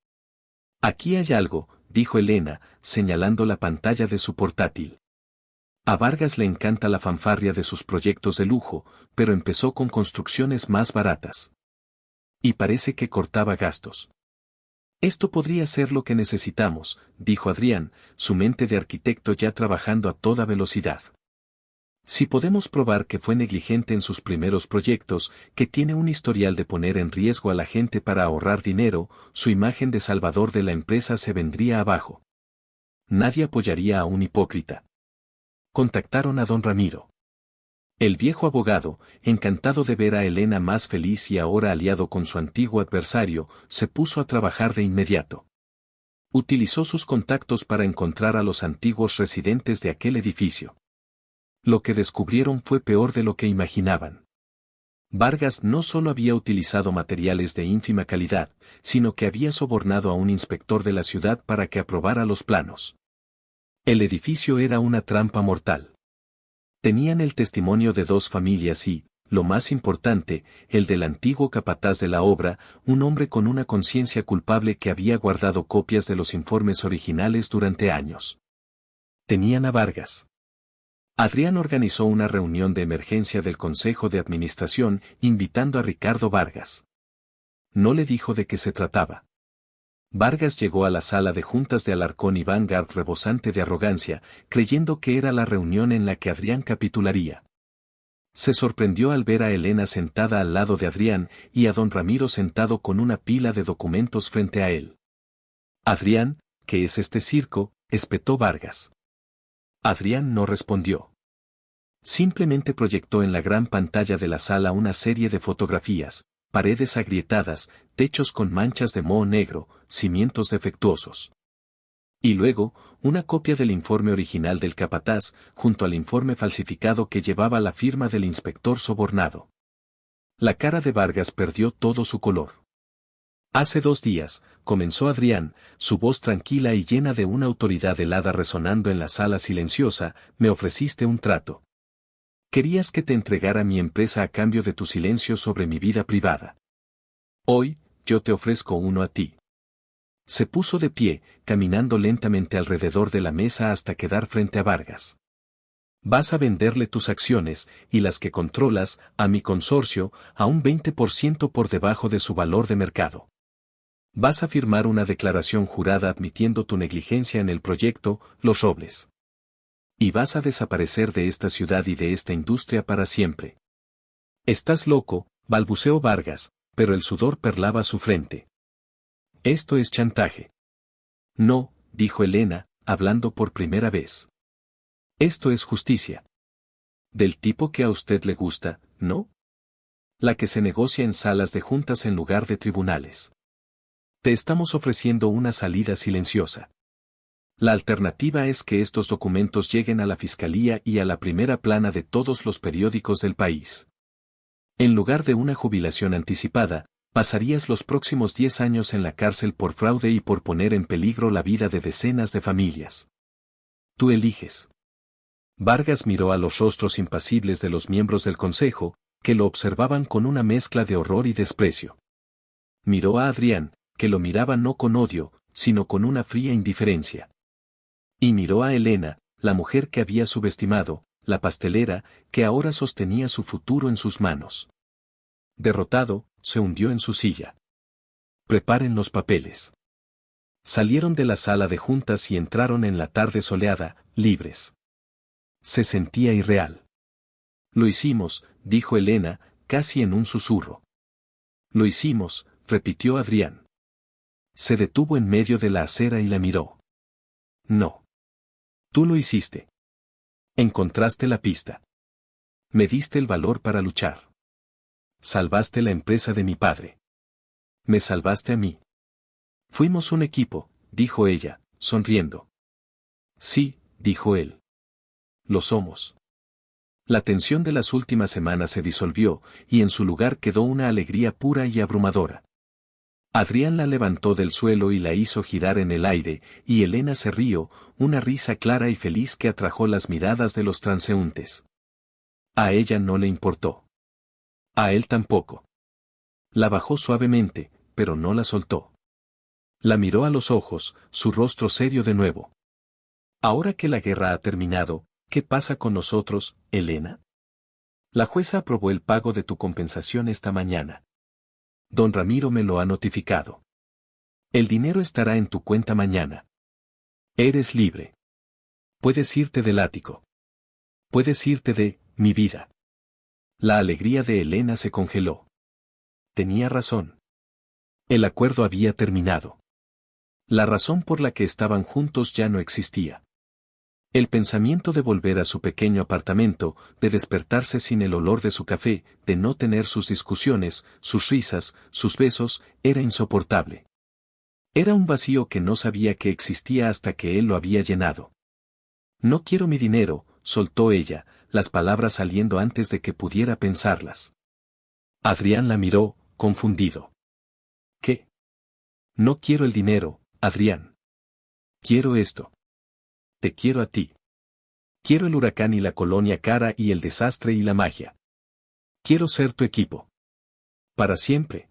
«Aquí hay algo», dijo Elena, señalando la pantalla de su portátil. A Vargas le encanta la fanfarria de sus proyectos de lujo, pero empezó con construcciones más baratas. Y parece que cortaba gastos. «Esto podría ser lo que necesitamos», dijo Adrián, su mente de arquitecto ya trabajando a toda velocidad. Si podemos probar que fue negligente en sus primeros proyectos, que tiene un historial de poner en riesgo a la gente para ahorrar dinero, su imagen de salvador de la empresa se vendría abajo. Nadie apoyaría a un hipócrita. Contactaron a don Ramiro. El viejo abogado, encantado de ver a Elena más feliz y ahora aliado con su antiguo adversario, se puso a trabajar de inmediato. Utilizó sus contactos para encontrar a los antiguos residentes de aquel edificio. Lo que descubrieron fue peor de lo que imaginaban. Vargas no solo había utilizado materiales de ínfima calidad, sino que había sobornado a un inspector de la ciudad para que aprobara los planos. El edificio era una trampa mortal. Tenían el testimonio de 2 familias y, lo más importante, el del antiguo capataz de la obra, un hombre con una conciencia culpable que había guardado copias de los informes originales durante años. Tenían a Vargas. Adrián organizó una reunión de emergencia del Consejo de Administración, invitando a Ricardo Vargas. No le dijo de qué se trataba. Vargas llegó a la sala de juntas de Alarcón y Vanguard rebosante de arrogancia, creyendo que era la reunión en la que Adrián capitularía. Se sorprendió al ver a Elena sentada al lado de Adrián y a don Ramiro sentado con una pila de documentos frente a él. Adrián, ¿qué es este circo?, espetó Vargas. Adrián no respondió. Simplemente proyectó en la gran pantalla de la sala una serie de fotografías, paredes agrietadas, techos con manchas de moho negro, cimientos defectuosos. Y luego, una copia del informe original del capataz, junto al informe falsificado que llevaba la firma del inspector sobornado. La cara de Vargas perdió todo su color. Hace 2 días, comenzó Adrián, su voz tranquila y llena de una autoridad helada resonando en la sala silenciosa, me ofreciste un trato. Querías que te entregara mi empresa a cambio de tu silencio sobre mi vida privada. Hoy, yo te ofrezco uno a ti. Se puso de pie, caminando lentamente alrededor de la mesa hasta quedar frente a Vargas. Vas a venderle tus acciones, y las que controlas, a mi consorcio, a un 20% por debajo de su valor de mercado. Vas a firmar una declaración jurada admitiendo tu negligencia en el proyecto, Los Robles. Y vas a desaparecer de esta ciudad y de esta industria para siempre. Estás loco, balbuceó Vargas, pero el sudor perlaba su frente. Esto es chantaje. No, dijo Elena, hablando por primera vez. Esto es justicia. Del tipo que a usted le gusta, ¿no? La que se negocia en salas de juntas en lugar de tribunales. Te estamos ofreciendo una salida silenciosa. La alternativa es que estos documentos lleguen a la Fiscalía y a la primera plana de todos los periódicos del país. En lugar de una jubilación anticipada, pasarías los próximos 10 años en la cárcel por fraude y por poner en peligro la vida de decenas de familias. Tú eliges. Vargas miró a los rostros impasibles de los miembros del consejo, que lo observaban con una mezcla de horror y desprecio. Miró a Adrián, que lo miraba no con odio, sino con una fría indiferencia. Y miró a Elena, la mujer que había subestimado, la pastelera, que ahora sostenía su futuro en sus manos. Derrotado, se hundió en su silla. Preparen los papeles. Salieron de la sala de juntas y entraron en la tarde soleada, libres. Se sentía irreal. Lo hicimos, dijo Elena, casi en un susurro. Lo hicimos, repitió Adrián. Se detuvo en medio de la acera y la miró. No. Tú lo hiciste. Encontraste la pista. Me diste el valor para luchar. Salvaste la empresa de mi padre. Me salvaste a mí. Fuimos un equipo, dijo ella, sonriendo. Sí, dijo él. Lo somos. La tensión de las últimas semanas se disolvió, y en su lugar quedó una alegría pura y abrumadora. Adrián la levantó del suelo y la hizo girar en el aire, y Elena se rió, una risa clara y feliz que atrajo las miradas de los transeúntes. A ella no le importó. A él tampoco. La bajó suavemente, pero no la soltó. La miró a los ojos, su rostro serio de nuevo. Ahora que la guerra ha terminado, ¿qué pasa con nosotros, Elena? La jueza aprobó el pago de tu compensación esta mañana. Don Ramiro me lo ha notificado. El dinero estará en tu cuenta mañana. Eres libre. Puedes irte del ático. Puedes irte de mi vida. La alegría de Elena se congeló. Tenía razón. El acuerdo había terminado. La razón por la que estaban juntos ya no existía. El pensamiento de volver a su pequeño apartamento, de despertarse sin el olor de su café, de no tener sus discusiones, sus risas, sus besos, era insoportable. Era un vacío que no sabía que existía hasta que él lo había llenado. No quiero mi dinero, soltó ella, las palabras saliendo antes de que pudiera pensarlas. Adrián la miró, confundido. ¿Qué? No quiero el dinero, Adrián. Quiero esto. Te quiero a ti. Quiero el huracán y la colonia cara y el desastre y la magia. Quiero ser tu equipo. Para siempre.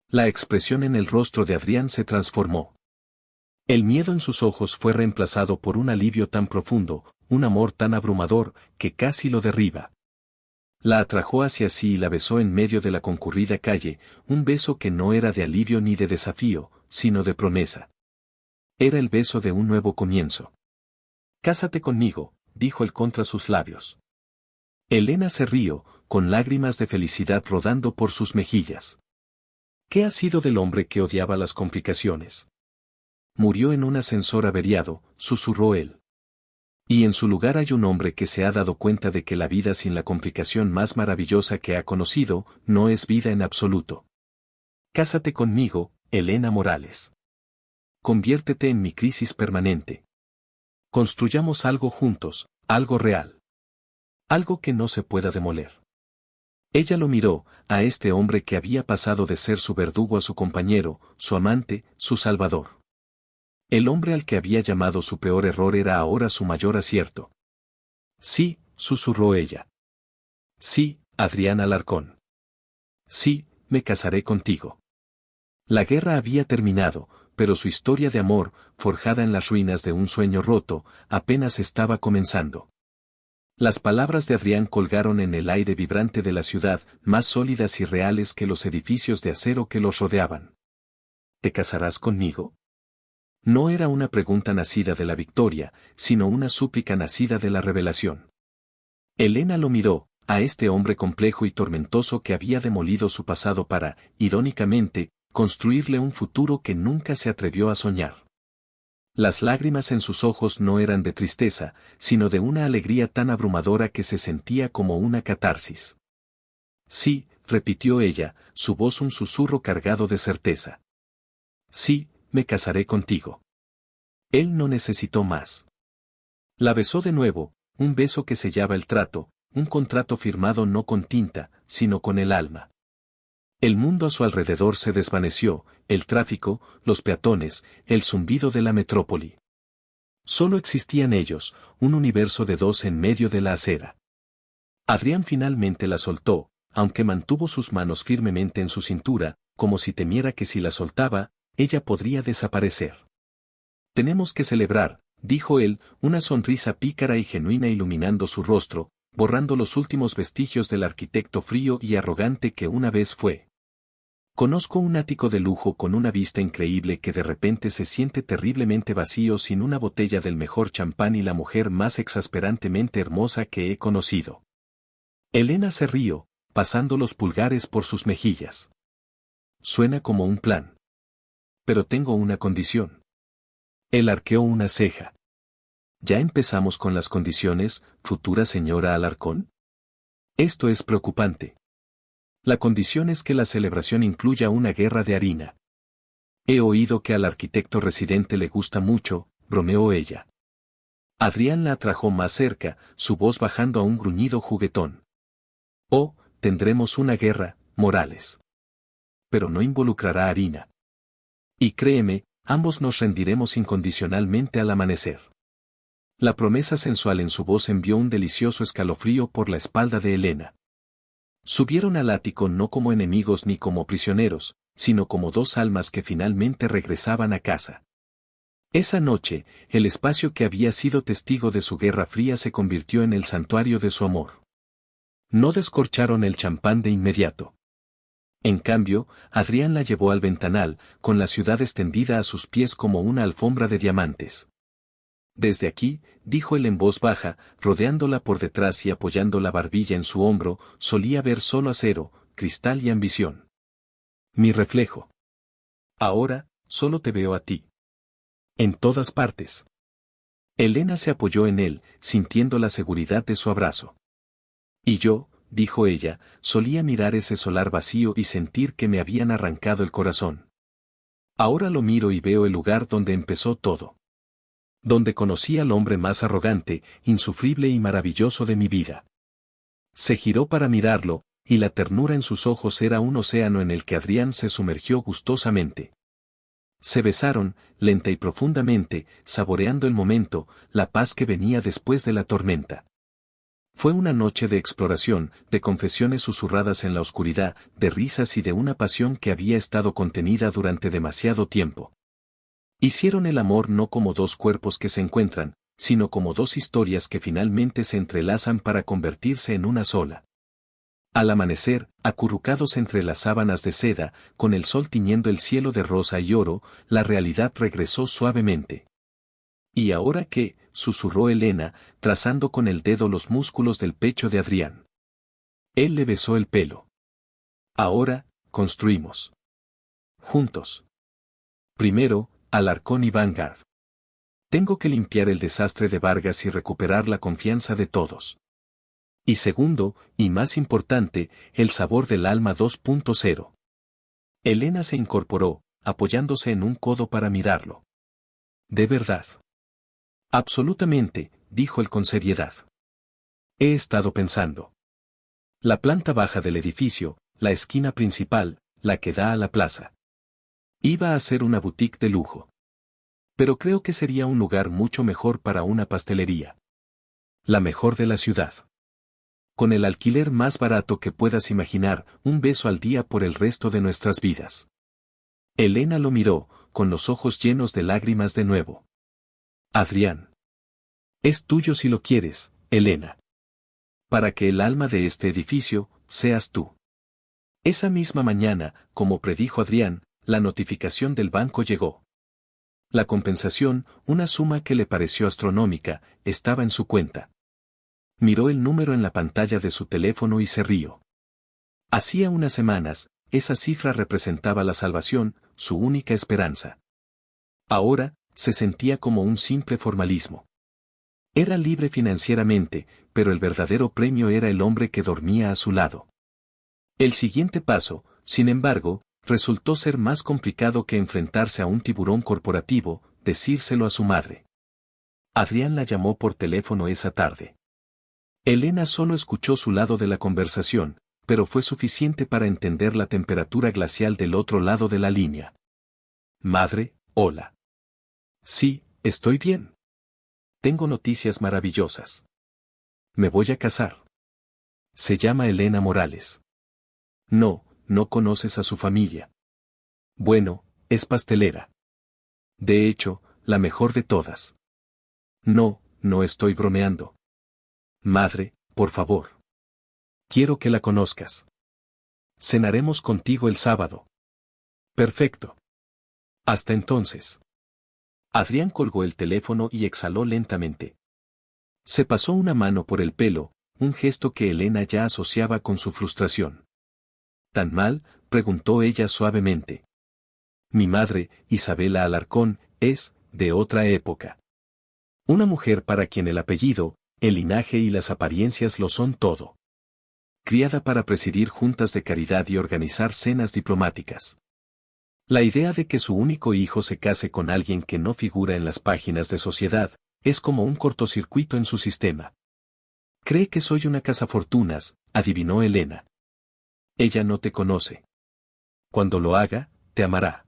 La expresión en el rostro de Adrián se transformó. El miedo en sus ojos fue reemplazado por un alivio tan profundo, un amor tan abrumador, que casi lo derriba. La atrajo hacia sí y la besó en medio de la concurrida calle, un beso que no era de alivio ni de desafío, sino de promesa. Era el beso de un nuevo comienzo. Cásate conmigo, dijo él contra sus labios. Elena se rió, con lágrimas de felicidad rodando por sus mejillas. ¿Qué ha sido del hombre que odiaba las complicaciones? Murió en un ascensor averiado, susurró él. Y en su lugar hay un hombre que se ha dado cuenta de que la vida sin la complicación más maravillosa que ha conocido, no es vida en absoluto. Cásate conmigo, Elena Morales. Conviértete en mi crisis permanente. Construyamos algo juntos, algo real. Algo que no se pueda demoler. Ella lo miró, a este hombre que había pasado de ser su verdugo a su compañero, su amante, su salvador. El hombre al que había llamado su peor error era ahora su mayor acierto. Sí, susurró ella. Sí, Adrián Alarcón. Sí, me casaré contigo. La guerra había terminado, pero su historia de amor, forjada en las ruinas de un sueño roto, apenas estaba comenzando. Las palabras de Adrián colgaron en el aire vibrante de la ciudad, más sólidas y reales que los edificios de acero que los rodeaban. ¿Te casarás conmigo? No era una pregunta nacida de la victoria, sino una súplica nacida de la revelación. Elena lo miró, a este hombre complejo y tormentoso que había demolido su pasado para, irónicamente, construirle un futuro que nunca se atrevió a soñar. Las lágrimas en sus ojos no eran de tristeza, sino de una alegría tan abrumadora que se sentía como una catarsis. Sí, repitió ella, su voz un susurro cargado de certeza. Sí, me casaré contigo. Él no necesitó más. La besó de nuevo, un beso que sellaba el trato, un contrato firmado no con tinta, sino con el alma. El mundo a su alrededor se desvaneció, el tráfico, los peatones, el zumbido de la metrópoli. Solo existían ellos, un universo de dos en medio de la acera. Adrián finalmente la soltó, aunque mantuvo sus manos firmemente en su cintura, como si temiera que si la soltaba, ella podría desaparecer. Tenemos que celebrar, dijo él, una sonrisa pícara y genuina iluminando su rostro, borrando los últimos vestigios del arquitecto frío y arrogante que una vez fue. Conozco un ático de lujo con una vista increíble que de repente se siente terriblemente vacío sin una botella del mejor champán y la mujer más exasperantemente hermosa que he conocido. Elena se rió, pasando los pulgares por sus mejillas. Suena como un plan. Pero tengo una condición. Él arqueó una ceja. ¿Ya empezamos con las condiciones, futura señora Alarcón? Esto es preocupante. La condición es que la celebración incluya una guerra de harina. He oído que al arquitecto residente le gusta mucho, bromeó ella. Adrián la atrajo más cerca, su voz bajando a un gruñido juguetón. Oh, tendremos una guerra, Morales. Pero no involucrará harina. Y créeme, ambos nos rendiremos incondicionalmente al amanecer. La promesa sensual en su voz envió un delicioso escalofrío por la espalda de Elena. Subieron al ático no como enemigos ni como prisioneros, sino como dos almas que finalmente regresaban a casa. Esa noche, el espacio que había sido testigo de su guerra fría se convirtió en el santuario de su amor. No descorcharon el champán de inmediato. En cambio, Adrián la llevó al ventanal, con la ciudad extendida a sus pies como una alfombra de diamantes. Desde aquí, dijo él en voz baja, rodeándola por detrás y apoyando la barbilla en su hombro, solía ver solo acero, cristal y ambición. Mi reflejo. Ahora, solo te veo a ti. En todas partes. Elena se apoyó en él, sintiendo la seguridad de su abrazo. Y yo, dijo ella, solía mirar ese solar vacío y sentir que me habían arrancado el corazón. Ahora lo miro y veo el lugar donde empezó todo. Donde conocí al hombre más arrogante, insufrible y maravilloso de mi vida. Se giró para mirarlo, y la ternura en sus ojos era un océano en el que Adrián se sumergió gustosamente. Se besaron, lenta y profundamente, saboreando el momento, la paz que venía después de la tormenta. Fue una noche de exploración, de confesiones susurradas en la oscuridad, de risas y de una pasión que había estado contenida durante demasiado tiempo. Hicieron el amor no como dos cuerpos que se encuentran, sino como dos historias que finalmente se entrelazan para convertirse en una sola. Al amanecer, acurrucados entre las sábanas de seda, con el sol tiñendo el cielo de rosa y oro, la realidad regresó suavemente. ¿Y ahora qué?, susurró Elena, trazando con el dedo los músculos del pecho de Adrián. Él le besó el pelo. Ahora, construimos. Juntos. Primero, Alarcón y Vanguard. Tengo que limpiar el desastre de Vargas y recuperar la confianza de todos. Y segundo, y más importante, el sabor del alma 2.0. Elena se incorporó, apoyándose en un codo para mirarlo. ¿De verdad? Absolutamente, dijo él con seriedad. He estado pensando. La planta baja del edificio, la esquina principal, la que da a la plaza. Iba a ser una boutique de lujo. Pero creo que sería un lugar mucho mejor para una pastelería. La mejor de la ciudad. Con el alquiler más barato que puedas imaginar, un beso al día por el resto de nuestras vidas. Elena lo miró, con los ojos llenos de lágrimas de nuevo. Adrián. Es tuyo si lo quieres, Elena. Para que el alma de este edificio, seas tú. Esa misma mañana, como predijo Adrián, la notificación del banco llegó. La compensación, una suma que le pareció astronómica, estaba en su cuenta. Miró el número en la pantalla de su teléfono y se rió. Hacía unas semanas, esa cifra representaba la salvación, su única esperanza. Ahora, se sentía como un simple formalismo. Era libre financieramente, pero el verdadero premio era el hombre que dormía a su lado. El siguiente paso, sin embargo, resultó ser más complicado que enfrentarse a un tiburón corporativo, decírselo a su madre. Adrián la llamó por teléfono esa tarde. Elena solo escuchó su lado de la conversación, pero fue suficiente para entender la temperatura glacial del otro lado de la línea. Madre, hola. Sí, estoy bien. Tengo noticias maravillosas. Me voy a casar. Se llama Elena Morales. No, no conoces a su familia. Bueno, es pastelera. De hecho, la mejor de todas. No, no estoy bromeando. Madre, por favor. Quiero que la conozcas. Cenaremos contigo el sábado. Perfecto. Hasta entonces. Adrián colgó el teléfono y exhaló lentamente. Se pasó una mano por el pelo, un gesto que Elena ya asociaba con su frustración. ¿Tan mal?, preguntó ella suavemente. Mi madre, Isabela Alarcón, es, de otra época. Una mujer para quien el apellido, el linaje y las apariencias lo son todo. Criada para presidir juntas de caridad y organizar cenas diplomáticas. La idea de que su único hijo se case con alguien que no figura en las páginas de sociedad, es como un cortocircuito en su sistema. Cree que soy una cazafortunas, adivinó Elena. Ella no te conoce. Cuando lo haga, te amará.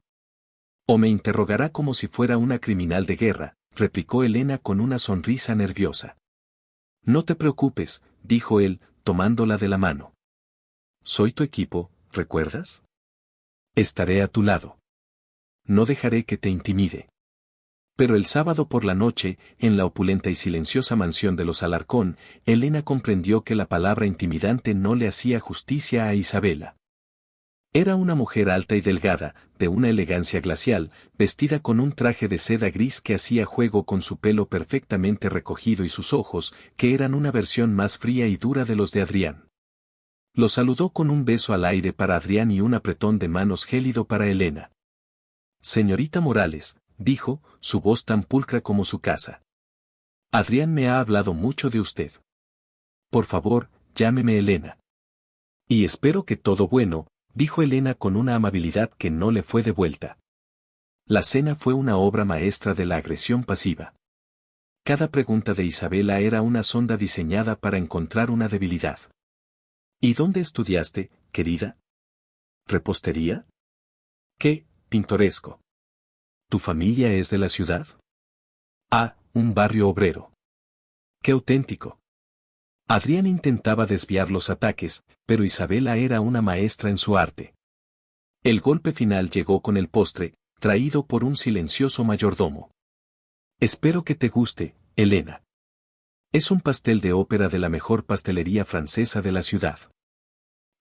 O me interrogará como si fuera una criminal de guerra, replicó Elena con una sonrisa nerviosa. No te preocupes, dijo él, tomándola de la mano. Soy tu equipo, ¿recuerdas? Estaré a tu lado. No dejaré que te intimide. Pero el sábado por la noche, en la opulenta y silenciosa mansión de los Alarcón, Elena comprendió que la palabra intimidante no le hacía justicia a Isabela. Era una mujer alta y delgada, de una elegancia glacial, vestida con un traje de seda gris que hacía juego con su pelo perfectamente recogido y sus ojos, que eran una versión más fría y dura de los de Adrián. Lo saludó con un beso al aire para Adrián y un apretón de manos gélido para Elena. Señorita Morales, dijo, su voz tan pulcra como su casa. Adrián me ha hablado mucho de usted. Por favor, llámeme Elena. Y espero que todo bueno, dijo Elena con una amabilidad que no le fue devuelta. La cena fue una obra maestra de la agresión pasiva. Cada pregunta de Isabela era una sonda diseñada para encontrar una debilidad. ¿Y dónde estudiaste, querida? ¿Repostería? ¡Qué pintoresco! ¿Tu familia es de la ciudad? Ah, un barrio obrero. ¡Qué auténtico! Adrián intentaba desviar los ataques, pero Isabela era una maestra en su arte. El golpe final llegó con el postre, traído por un silencioso mayordomo. Espero que te guste, Elena. Es un pastel de ópera de la mejor pastelería francesa de la ciudad.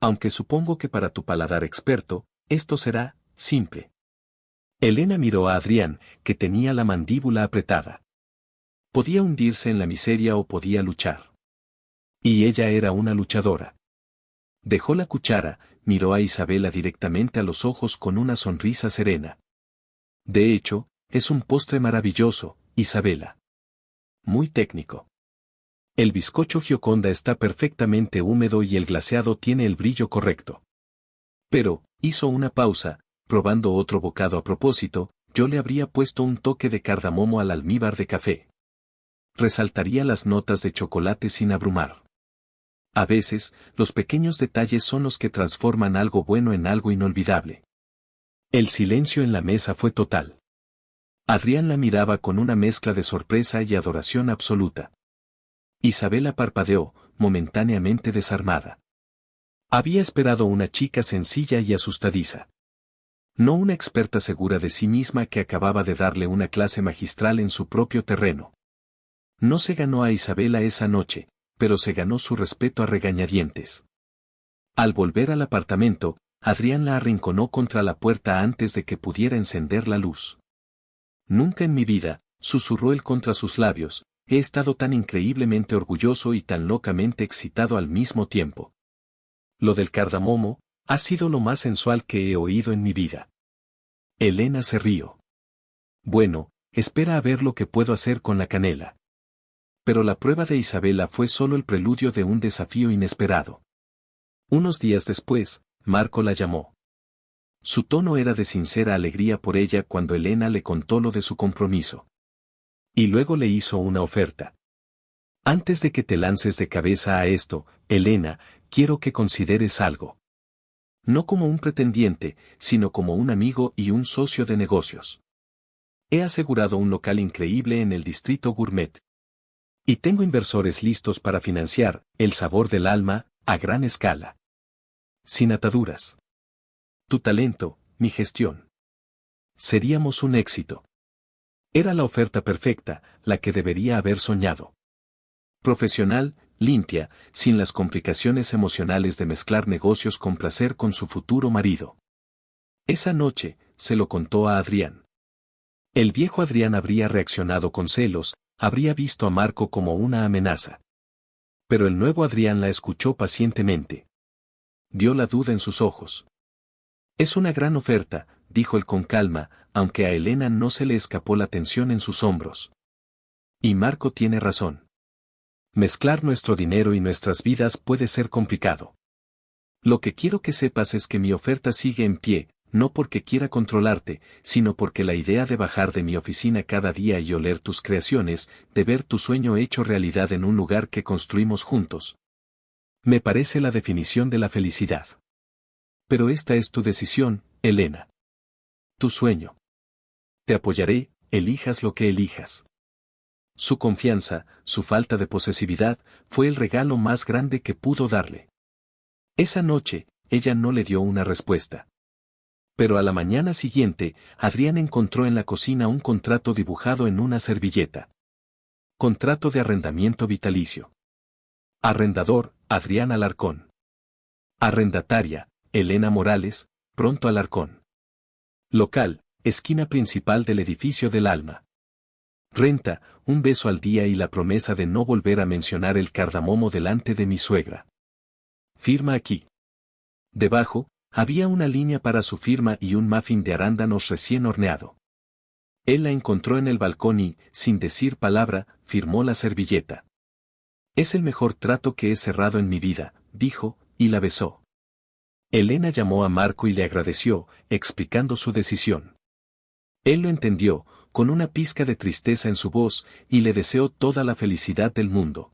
Aunque supongo que para tu paladar experto, esto será simple. Elena miró a Adrián, que tenía la mandíbula apretada. Podía hundirse en la miseria o podía luchar. Y ella era una luchadora. Dejó la cuchara, miró a Isabela directamente a los ojos con una sonrisa serena. De hecho, es un postre maravilloso, Isabela. Muy técnico. El bizcocho Gioconda está perfectamente húmedo y el glaseado tiene el brillo correcto. Pero, hizo una pausa, probando otro bocado a propósito, yo le habría puesto un toque de cardamomo al almíbar de café. Resaltaría las notas de chocolate sin abrumar. A veces, los pequeños detalles son los que transforman algo bueno en algo inolvidable. El silencio en la mesa fue total. Adrián la miraba con una mezcla de sorpresa y adoración absoluta. Isabela parpadeó, momentáneamente desarmada. Había esperado una chica sencilla y asustadiza. No una experta segura de sí misma que acababa de darle una clase magistral en su propio terreno. No se ganó a Isabela esa noche, pero se ganó su respeto a regañadientes. Al volver al apartamento, Adrián la arrinconó contra la puerta antes de que pudiera encender la luz. Nunca en mi vida, susurró él contra sus labios, he estado tan increíblemente orgulloso y tan locamente excitado al mismo tiempo. Lo del cardamomo, ha sido lo más sensual que he oído en mi vida. Elena se rió. Bueno, espera a ver lo que puedo hacer con la canela. Pero la prueba de Isabela fue solo el preludio de un desafío inesperado. Unos días después, Marco la llamó. Su tono era de sincera alegría por ella cuando Elena le contó lo de su compromiso. Y luego le hizo una oferta. Antes de que te lances de cabeza a esto, Elena, quiero que consideres algo. No como un pretendiente, sino como un amigo y un socio de negocios. He asegurado un local increíble en el distrito Gourmet. Y tengo inversores listos para financiar el sabor del alma, a gran escala. Sin ataduras. Tu talento, mi gestión. Seríamos un éxito. Era la oferta perfecta, la que debería haber soñado. Profesional, limpia, sin las complicaciones emocionales de mezclar negocios con placer con su futuro marido. Esa noche, se lo contó a Adrián. El viejo Adrián habría reaccionado con celos, habría visto a Marco como una amenaza. Pero el nuevo Adrián la escuchó pacientemente. Vio la duda en sus ojos. Es una gran oferta, dijo él con calma, aunque a Elena no se le escapó la tensión en sus hombros. Y Marco tiene razón. Mezclar nuestro dinero y nuestras vidas puede ser complicado. Lo que quiero que sepas es que mi oferta sigue en pie, no porque quiera controlarte, sino porque la idea de bajar de mi oficina cada día y oler tus creaciones, de ver tu sueño hecho realidad en un lugar que construimos juntos. Me parece la definición de la felicidad. Pero esta es tu decisión, Elena. Tu sueño. Te apoyaré, elijas lo que elijas. Su confianza, su falta de posesividad, fue el regalo más grande que pudo darle. Esa noche, ella no le dio una respuesta. Pero a la mañana siguiente, Adrián encontró en la cocina un contrato dibujado en una servilleta. Contrato de arrendamiento vitalicio. Arrendador, Adrián Alarcón. Arrendataria, Elena Morales, Pronto Alarcón. Local, esquina principal del edificio del Alma. Renta, un beso al día y la promesa de no volver a mencionar el cardamomo delante de mi suegra. Firma aquí. Debajo, había una línea para su firma y un muffin de arándanos recién horneado. Él la encontró en el balcón y, sin decir palabra, firmó la servilleta. Es el mejor trato que he cerrado en mi vida, dijo, y la besó. Elena llamó a Marco y le agradeció, explicando su decisión. Él lo entendió, con una pizca de tristeza en su voz, y le deseó toda la felicidad del mundo.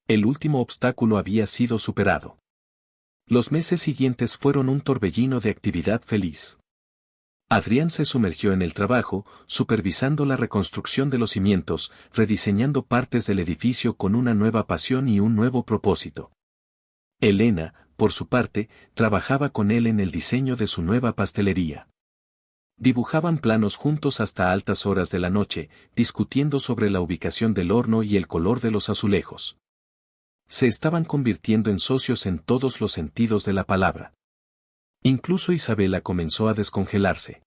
El último obstáculo había sido superado. Los meses siguientes fueron un torbellino de actividad feliz. Adrián se sumergió en el trabajo, supervisando la reconstrucción de los cimientos, rediseñando partes del edificio con una nueva pasión y un nuevo propósito. Elena, por su parte, trabajaba con él en el diseño de su nueva pastelería. Dibujaban planos juntos hasta altas horas de la noche, discutiendo sobre la ubicación del horno y el color de los azulejos. Se estaban convirtiendo en socios en todos los sentidos de la palabra. Incluso Isabela comenzó a descongelarse.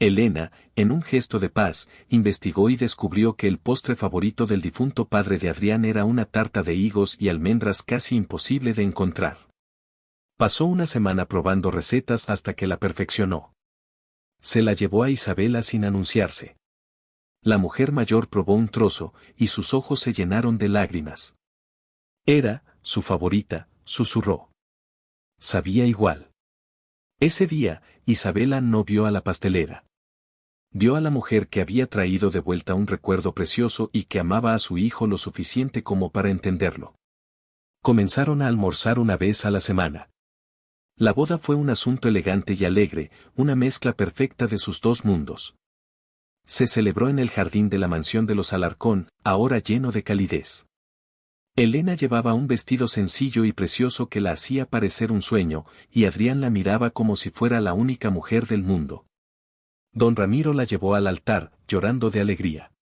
Elena, en un gesto de paz, investigó y descubrió que el postre favorito del difunto padre de Adrián era una tarta de higos y almendras casi imposible de encontrar. Pasó una semana probando recetas hasta que la perfeccionó. Se la llevó a Isabela sin anunciarse. La mujer mayor probó un trozo, y sus ojos se llenaron de lágrimas. Era, su favorita, susurró. Sabía igual. Ese día, Isabela no vio a la pastelera. Vio a la mujer que había traído de vuelta un recuerdo precioso y que amaba a su hijo lo suficiente como para entenderlo. Comenzaron a almorzar una vez a la semana. La boda fue un asunto elegante y alegre, una mezcla perfecta de sus dos mundos. Se celebró en el jardín de la mansión de los Alarcón, ahora lleno de calidez. Elena llevaba un vestido sencillo y precioso que la hacía parecer un sueño, y Adrián la miraba como si fuera la única mujer del mundo. Don Ramiro la llevó al altar, llorando de alegría.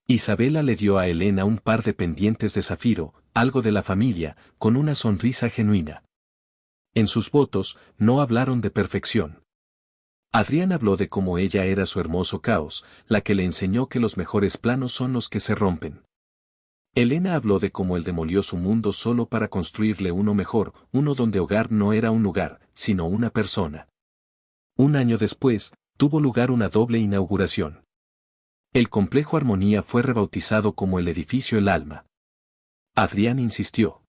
Isabela le dio a Elena un par de pendientes de zafiro, algo de la familia, con una sonrisa genuina. En sus votos, no hablaron de perfección. Adrián habló de cómo ella era su hermoso caos, la que le enseñó que los mejores planos son los que se rompen. Elena habló de cómo él demolió su mundo solo para construirle uno mejor, uno donde hogar no era un lugar, sino una persona. Un año después, tuvo lugar una doble inauguración. El complejo Armonía fue rebautizado como el edificio El Alma. Adrián insistió.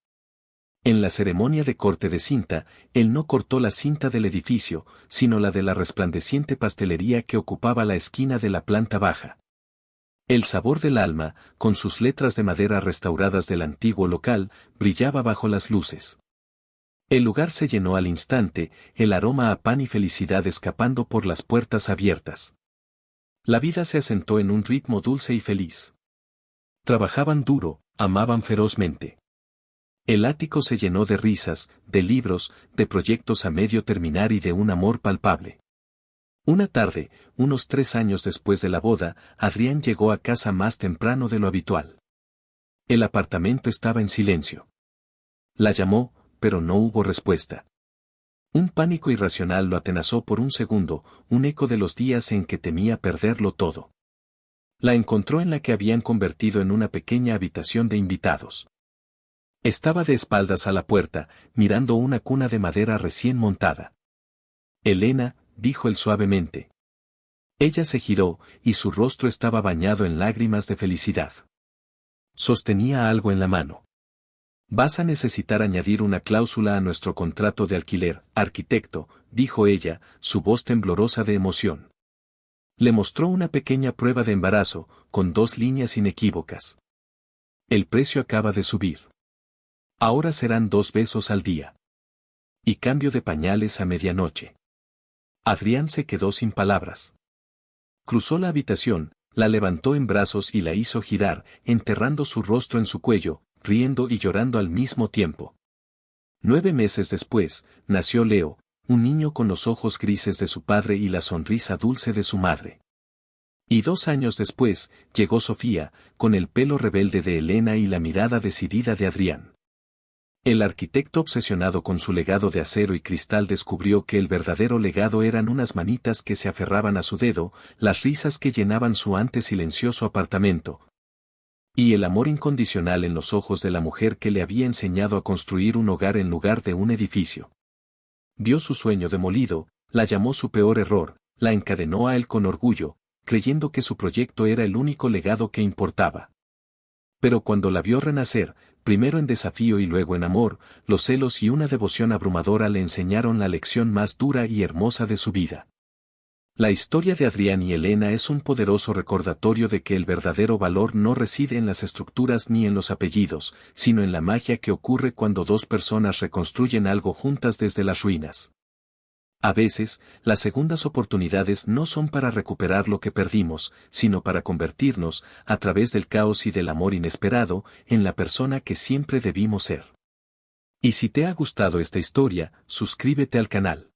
En la ceremonia de corte de cinta, él no cortó la cinta del edificio, sino la de la resplandeciente pastelería que ocupaba la esquina de la planta baja. El sabor del alma, con sus letras de madera restauradas del antiguo local, brillaba bajo las luces. El lugar se llenó al instante, el aroma a pan y felicidad escapando por las puertas abiertas. La vida se asentó en un ritmo dulce y feliz. Trabajaban duro, amaban ferozmente. El ático se llenó de risas, de libros, de proyectos a medio terminar y de un amor palpable. Una tarde, unos 3 años después de la boda, Adrián llegó a casa más temprano de lo habitual. El apartamento estaba en silencio. La llamó, pero no hubo respuesta. Un pánico irracional lo atenazó por un segundo, un eco de los días en que temía perderlo todo. La encontró en la que habían convertido en una pequeña habitación de invitados. Estaba de espaldas a la puerta, mirando una cuna de madera recién montada. Elena, dijo él suavemente. Ella se giró, y su rostro estaba bañado en lágrimas de felicidad. Sostenía algo en la mano. Vas a necesitar añadir una cláusula a nuestro contrato de alquiler, arquitecto, dijo ella, su voz temblorosa de emoción. Le mostró una pequeña prueba de embarazo, con 2 líneas inequívocas. El precio acaba de subir. Ahora serán 2 besos al día. Y cambio de pañales a medianoche. Adrián se quedó sin palabras. Cruzó la habitación, la levantó en brazos y la hizo girar, enterrando su rostro en su cuello, riendo y llorando al mismo tiempo. 9 meses después, nació Leo, un niño con los ojos grises de su padre y la sonrisa dulce de su madre. Y 2 años después, llegó Sofía, con el pelo rebelde de Elena y la mirada decidida de Adrián. El arquitecto obsesionado con su legado de acero y cristal descubrió que el verdadero legado eran unas manitas que se aferraban a su dedo, las risas que llenaban su antes silencioso apartamento, y el amor incondicional en los ojos de la mujer que le había enseñado a construir un hogar en lugar de un edificio. Vio su sueño demolido, la llamó su peor error, la encadenó a él con orgullo, creyendo que su proyecto era el único legado que importaba. Pero cuando la vio renacer, primero en desafío y luego en amor, los celos y una devoción abrumadora le enseñaron la lección más dura y hermosa de su vida. La historia de Adrián y Elena es un poderoso recordatorio de que el verdadero valor no reside en las estructuras ni en los apellidos, sino en la magia que ocurre cuando dos personas reconstruyen algo juntas desde las ruinas. A veces, las segundas oportunidades no son para recuperar lo que perdimos, sino para convertirnos, a través del caos y del amor inesperado, en la persona que siempre debimos ser. Y si te ha gustado esta historia, suscríbete al canal.